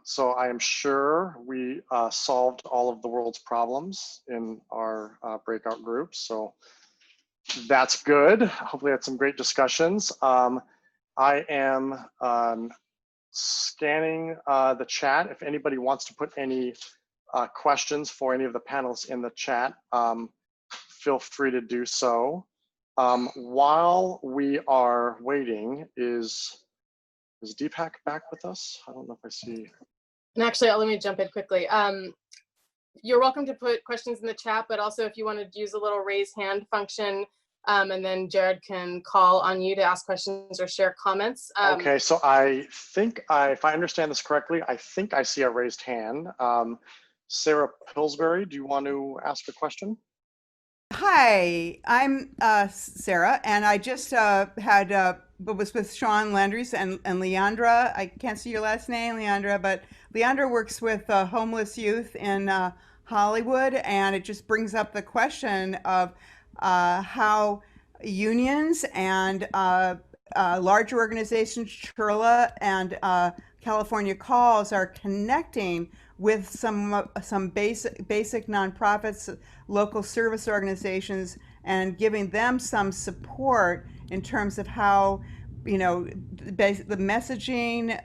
So I am sure we solved all of the world's problems in our breakout groups. So that's good. Hopefully, had some great discussions. I am scanning the chat. If anybody wants to put any questions for any of the panelists in the chat, feel free to do so. While we are waiting, is Deepak back with us? I don't know if I see. And actually, let me jump in quickly. You're welcome to put questions in the chat, but also if you want to use a little raise hand function, And then Jared can call on you to ask questions or share comments. Okay, so I think if I understand this correctly, I think I see a raised hand. Sarah Pillsbury, do you want to ask a question? Hi, I'm Sarah, and I just was with Sean Landry's and Leandra. I can't see your last name, Leandra, but Leandra works with homeless youth in Hollywood, and it just brings up the question of how unions and larger organizations, CHIRLA and California Calls, are connecting with some basic nonprofits, local service organizations, and giving them some support in terms of how, the messaging,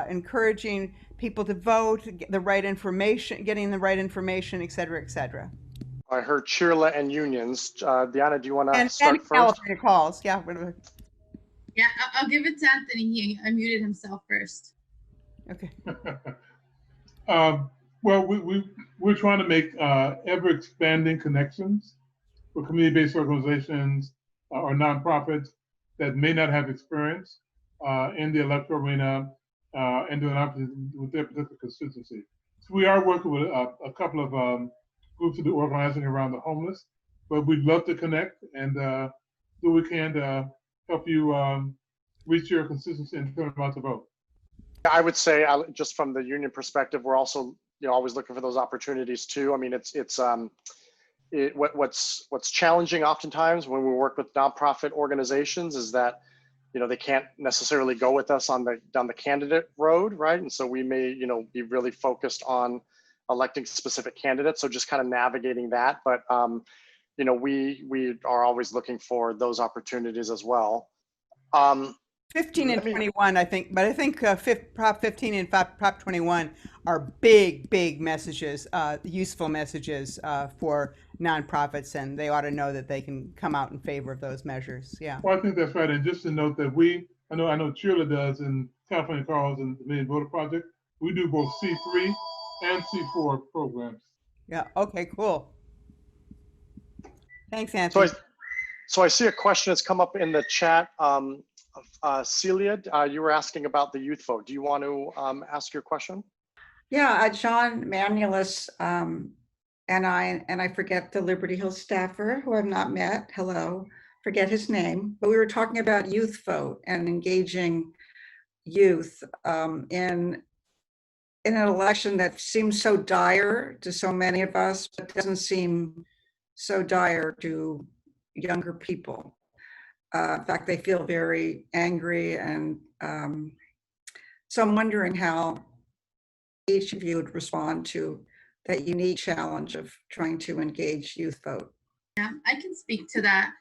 encouraging people to vote, get the right information, getting the right information, et cetera, et cetera. I heard CHIRLA and unions. Diana, do you want to And start first? California Calls, yeah. Whatever. Yeah, I'll give it to Anthony. He unmuted himself first. Okay. Well, we're trying to make ever expanding connections for community-based organizations or nonprofits that may not have experience in the electoral arena and doing opposite with their particular constituency. So we are working with a couple of groups that do organizing around the homeless, but we'd love to connect and do what we can to help you reach your constituency and determine about to vote. I would say, just from the union perspective, we're also always looking for those opportunities too. I mean, what's challenging oftentimes when we work with nonprofit organizations is that they can't necessarily go with us down the candidate road, right? And so we may be really focused on electing specific candidates, so just kind of navigating that. But we are always looking for those opportunities as well. 15 and 21, I think, but I think Prop 15 and Prop 21 are big messages, useful messages for nonprofits, and they ought to know that they can come out in favor of those measures. Yeah. Well, I think that's right. And just to note that I know CHIRLA does in California Calls and the Million Voter Project, we do both C3 and C4 programs. Yeah. Okay. Cool. Thanks, Anthony. So I see a question that's come up in the chat. Celia, you were asking about the youth vote. Do you want to ask your question? Yeah, John Manulis and I forget the Liberty Hill staffer who I've not met. Hello, forget his name. But we were talking about youth vote and engaging youth in an election that seems so dire to so many of us, but doesn't seem so dire to younger people. In fact, they feel very angry, and so I'm wondering how each of you would respond to that unique challenge of trying to engage youth vote. Yeah, I can speak to that.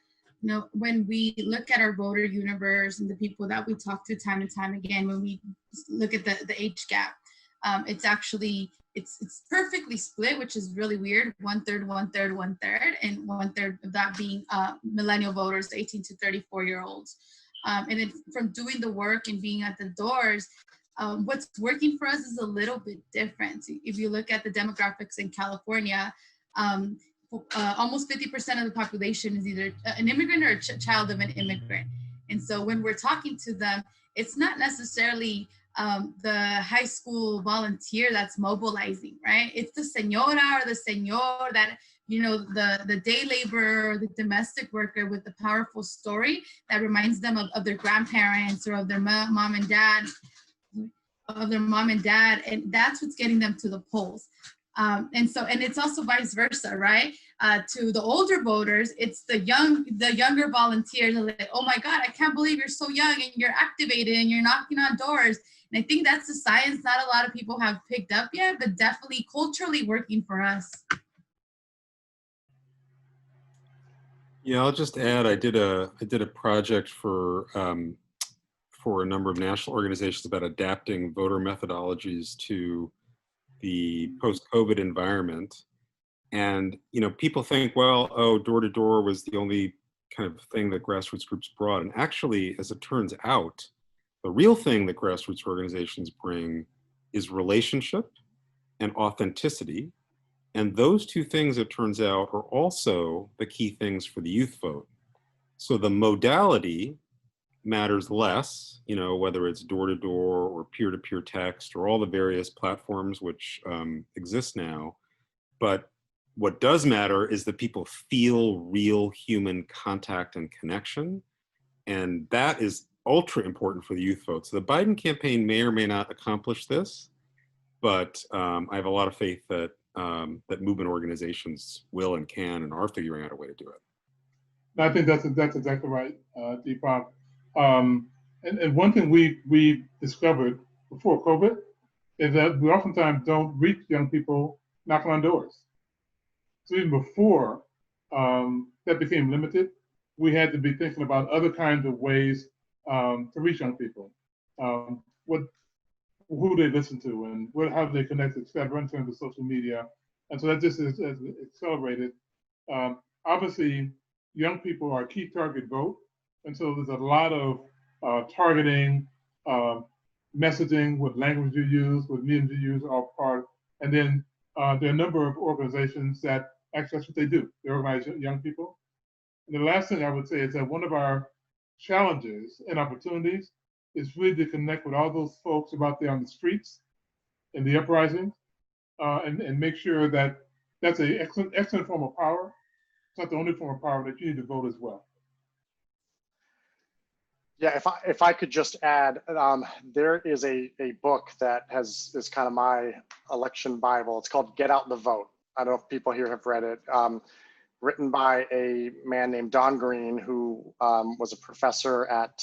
When we look at our voter universe and the people that we talk to time and time again, when we look at the age gap, it's actually it's perfectly split, which is really weird. 1/3, 1/3, 1/3, and 1/3 of that being millennial voters, 18 to 34-year-olds. And then from doing the work and being at the doors, what's working for us is a little bit different. If you look at the demographics in California, almost 50% of the population is either an immigrant or a child of an immigrant. And so when we're talking to them, it's not necessarily the high school volunteer that's mobilizing, right? It's the señora or the señor that, the day laborer or the domestic worker with the powerful story that reminds them of their grandparents or of their mom and dad, and that's what's getting them to the polls. And it's also vice versa, right? To the older voters, it's the younger volunteers are like, oh my God, I can't believe you're so young and you're activated and you're knocking on doors. And I think that's the science not a lot of people have picked up yet, but definitely culturally working for us. Yeah, I'll just add, I did a project for a number of national organizations about adapting voter methodologies to the post-COVID environment. And, people think, well, door-to-door was the only kind of thing that grassroots groups brought. And actually, as it turns out, the real thing that grassroots organizations bring is relationship and authenticity. And those two things, it turns out, are also the key things for the youth vote. So the modality matters less, you know, whether it's door-to-door or peer-to-peer text or all the various platforms which exist now. But what does matter is that people feel real human contact and connection. And that is ultra important for the youth vote. So the Biden campaign may or may not accomplish this, but I have a lot of faith that that movement organizations will and can and are figuring out a way to do it. I think that's exactly right, Deepak. And one thing we discovered before COVID is that we oftentimes don't reach young people knocking on doors. So even before that became limited, we had to be thinking about other kinds of ways to reach young people. Who they listen to and how they connect, et cetera, in terms of social media. And so that just is accelerated. Obviously, young people are a key target vote. And so there's a lot of targeting, messaging, what language you use, what mediums you use, all part. And then there are a number of organizations that actually that's what they do. They organize young people. And the last thing I would say is that one of our challenges and opportunities is really to connect with all those folks who are out there on the streets and the uprisings and make sure that that's an excellent form of power. It's not the only form of power that you need to vote as well. Yeah, if I could just add, there is a book that is kind of my election Bible. It's called Get Out the Vote. I don't know if people here have read it. Written by a man named Don Green, who was a professor at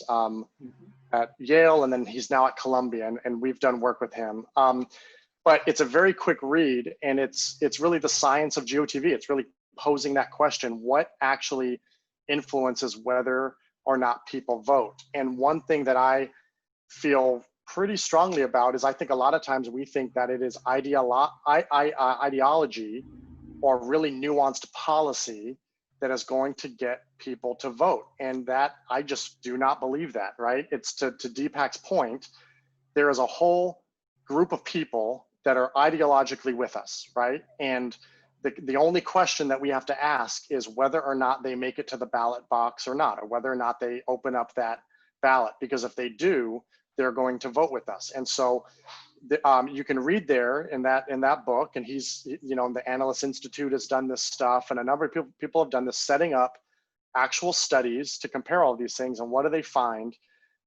Yale, and then he's now at Columbia, and we've done work with him. But it's a very quick read, and it's really the science of GOTV. It's really posing that question: what actually influences whether or not people vote? And one thing that I feel pretty strongly about is I think a lot of times we think that it is ideology or really nuanced policy that is going to get people to vote. And that, I just do not believe that, right? It's to Deepak's point, there is a whole group of people that are ideologically with us, right? And the only question that we have to ask is whether or not they make it to the ballot box or not, or whether or not they open up that ballot, because if they do, they're going to vote with us. And so you can read there in that book, and he's, you know, the Analyst Institute has done this stuff, and a number of people have done this, setting up actual studies to compare all of these things. And what do they find?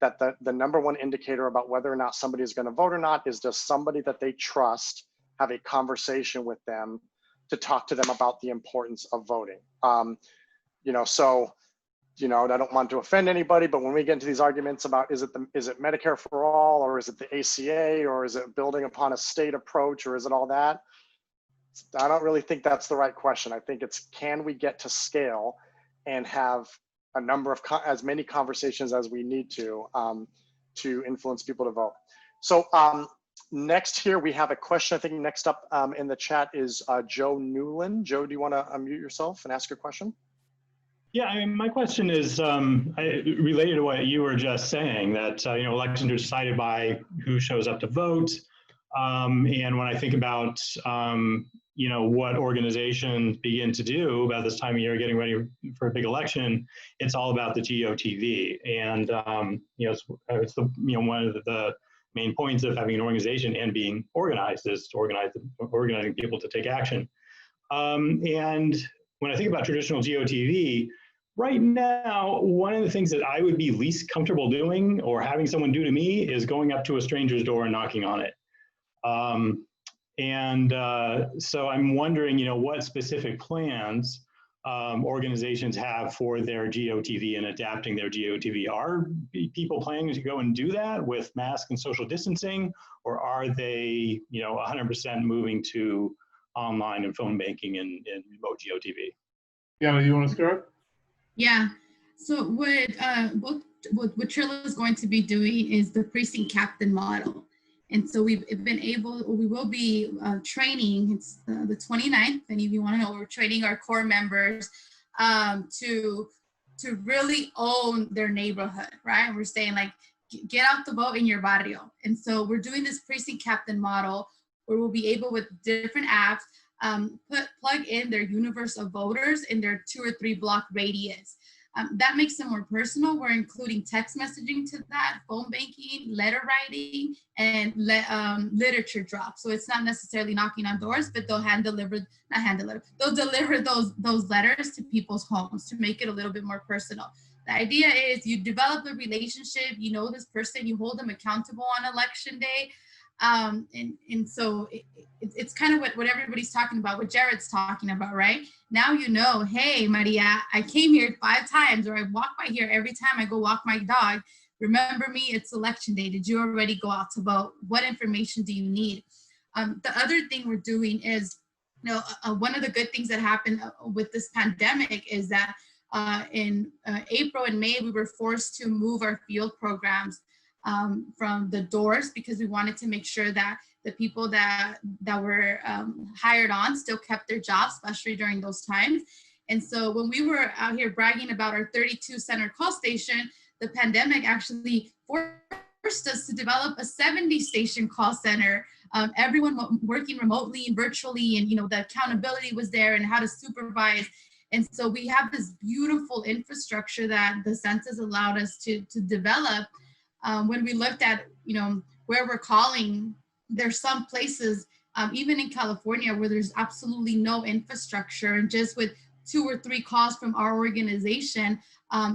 That the number one indicator about whether or not somebody is going to vote or not is, does somebody that they trust have a conversation with them to talk to them about the importance of voting. You know, so, you know, I don't want to offend anybody, but when we get into these arguments about is it Medicare for all, or is it the ACA, or is it building upon a state approach, or is it all that? I don't really think that's the right question. I think it's, can we get to scale and have a number of as many conversations as we need to influence people to vote. So next here we have a question. I think next up in the chat is Joe Newland. Joe, do you want to unmute yourself and ask your question? Yeah, I mean, my question is related to what you were just saying, that you know, elections are decided by who shows up to vote. And when I think about you know, what organizations begin to do about this time of year, getting ready for a big election, it's all about the GOTV. And you know, it's the, you know, one of the main points of having an organization and being organized is to organizing people to take action. And when I think about traditional GOTV, right now, one of the things that I would be least comfortable doing or having someone do to me is going up to a stranger's door and knocking on it. So I'm wondering, you know, what specific plans organizations have for their GOTV and adapting their GOTV. Are people planning to go and do that with mask and social distancing, or are they, you know, 100% moving to online and phone banking and remote GOTV? Yeah, you want to start? Yeah. So what CHIRLA is going to be doing is the precinct captain model. And so we will be training, it's the 29th, and if you want to know, we're training our core members to really own their neighborhood, right? We're saying, like, get out the vote in your barrio. And so we're doing this precinct captain model where we'll be able, with different apps, plug in their universe of voters in their 2 or 3 block radius. That makes it more personal. We're including text messaging to that, phone banking, letter writing, and literature drop. So it's not necessarily knocking on doors, but they'll they'll deliver those letters to people's homes to make it a little bit more personal. The idea is you develop a relationship, you know this person, you hold them accountable on election day. And so it's kind of what everybody's talking about, what Jared's talking about, right? Now you know, hey, Maria, I came here 5 times, or I walk by here every time I go walk my dog. Remember me, it's election day. Did you already go out to vote? What information do you need? The other thing we're doing is, one of the good things that happened with this pandemic is that in April and May, we were forced to move our field programs from the doors, because we wanted to make sure that the people that were hired on still kept their jobs, especially during those times. And so when we were out here bragging about our 32 center call station, the pandemic actually forced us to develop a 70 station call center. Everyone working remotely and virtually, and the accountability was there and how to supervise. And so we have this beautiful infrastructure that the census allowed us to develop. When we looked at, where we're calling, there's some places, even in California, where there's absolutely no infrastructure, and just with 2 or 3 calls from our organization,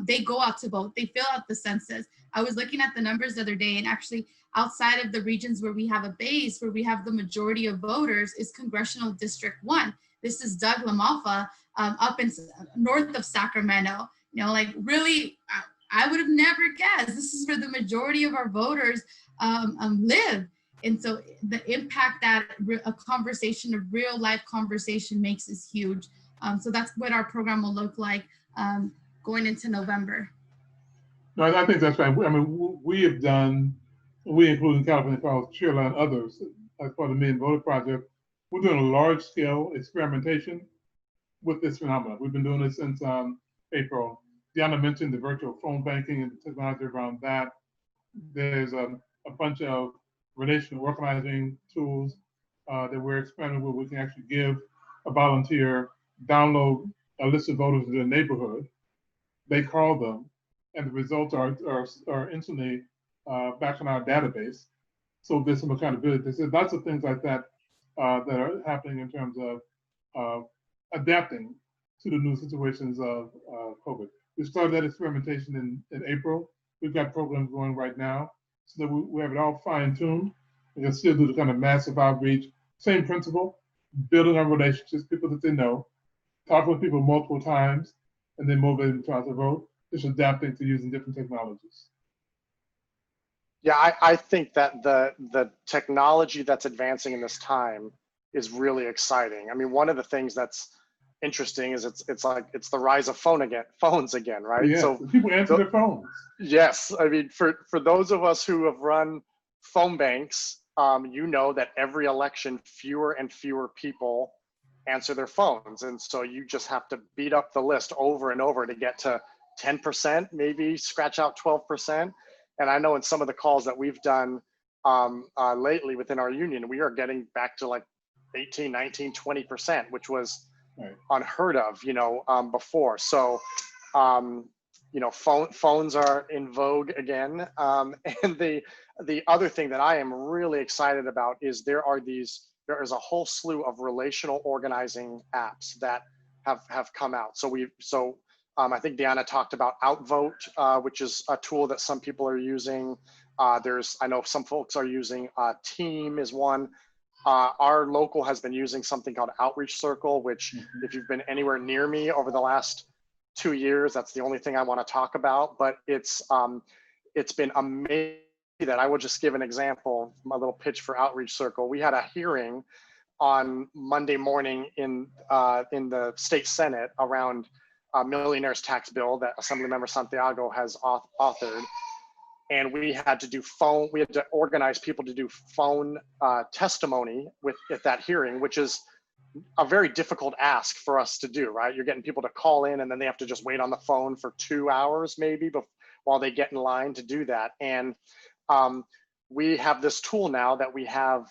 they go out to vote, they fill out the census. I was looking at the numbers the other day, and actually outside of the regions where we have a base, where we have the majority of voters, is Congressional District 1. This is Doug LaMalfa, up in north of Sacramento. Really, I would have never guessed this is where the majority of our voters live. And so the impact that a conversation, a real life conversation makes is huge. So that's what our program will look like going into November. No, I think that's right. I mean, we including California Calls, CHIRLA, and others, as part of the Million Voter Project, we're doing a large scale experimentation with this phenomenon. We've been doing this since April. Diana mentioned the virtual phone banking and the technology around that. There's a bunch of relational organizing tools that we're experimenting with. We can actually give a volunteer, download a list of voters in their neighborhood. They call them, and the results are instantly back in our database. So there's some accountability. There's lots of things like that that are happening in terms of adapting to the new situations of COVID. We started that experimentation in April. We've got programs going right now, so that we have it all fine-tuned. We can still do the kind of massive outreach, same principle, building on relationships, people that they know, talking with people multiple times, and then motivating them to try to vote, just adapting to using different technologies. Yeah, I think that the technology that's advancing in this time is really exciting. I mean, one of the things that's interesting is it's the rise of phones again, right? Yeah, so people answer their phones. Yes, I mean, for those of us who have run phone banks, you know that every election, fewer and fewer people answer their phones, and so you just have to beat up the list over and over to get to 10%, maybe scratch out 12%. And I know in some of the calls that we've done lately within our union, we are getting back to like 18, 19, 20%, which was unheard of, before. So, phones are in vogue again. And the other thing that I am really excited about is there is a whole slew of relational organizing apps that have come out. So I think Diana talked about Outvote, which is a tool that some people are using. I know some folks are using Team is one. Our local has been using something called Outreach Circle, which if you've been anywhere near me over the last 2 years, that's the only thing I want to talk about. But it's been amazing. That I will just give an example, my little pitch for Outreach Circle. We had a hearing on Monday morning in the state Senate around a millionaire's tax bill that Assemblymember Santiago has authored. And we had to organize people to do phone testimony at that hearing, which is a very difficult ask for us to do, right? You're getting people to call in and then they have to just wait on the phone for 2 hours maybe while they get in line to do that. And we have this tool now that we have,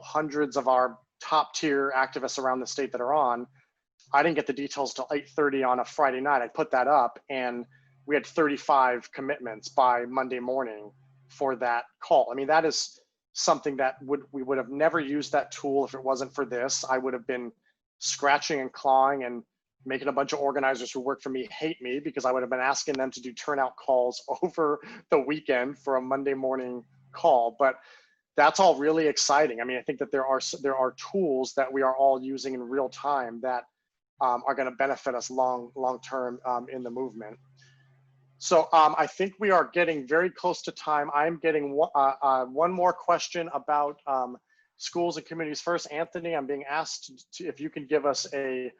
hundreds of our top tier activists around the state that are on. I didn't get the details till 8:30 on a Friday night. I put that up and we had 35 commitments by Monday morning for that call. I mean, that is something that we would have never used that tool if it wasn't for this. I would have been scratching and clawing and making a bunch of organizers who work for me hate me, because I would have been asking them to do turnout calls over the weekend for a Monday morning call. But that's all really exciting. I mean, I think that there are tools that we are all using in real time that are going to benefit us long term in the movement. So I think we are getting very close to time. I'm getting one more question about schools and communities first. Anthony, I'm being asked if you can give us a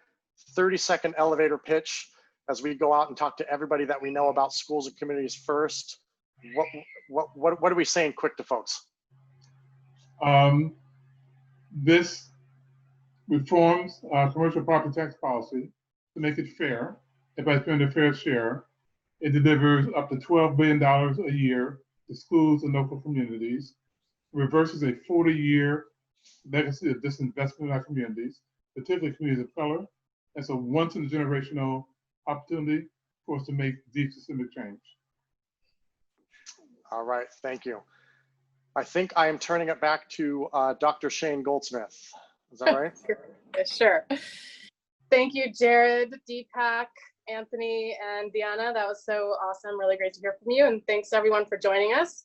30-second elevator pitch as we go out and talk to everybody that we know about schools and communities first. What are we saying quick to folks? This reforms commercial property tax policy to make it fair. Everybody spend their fair share. It delivers up to $12 billion a year to schools and local communities. It reverses a 40-year legacy of disinvestment in our communities, particularly communities of color. It's a once-in-a-generational opportunity for us to make deep systemic change. All right, thank you. I think I am turning it back to Dr. Shane Goldsmith. Is that right? Sure. Thank you, Jared, Deepak, Anthony, and Diana. That was so awesome. Really great to hear from you. And thanks everyone for joining us.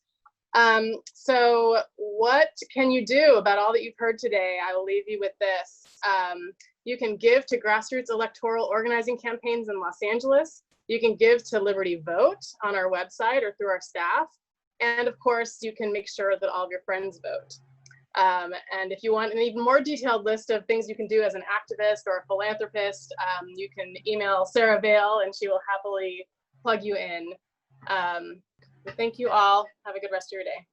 So what can you do about all that you've heard today? I will leave you with this. You can give to grassroots electoral organizing campaigns in Los Angeles. You can give to Liberty Vote on our website or through our staff. And of course, you can make sure that all of your friends vote. And if you want an even more detailed list of things you can do as an activist or a philanthropist, you can email Sarah Vale and she will happily plug you in. Thank you all. Have a good rest of your day.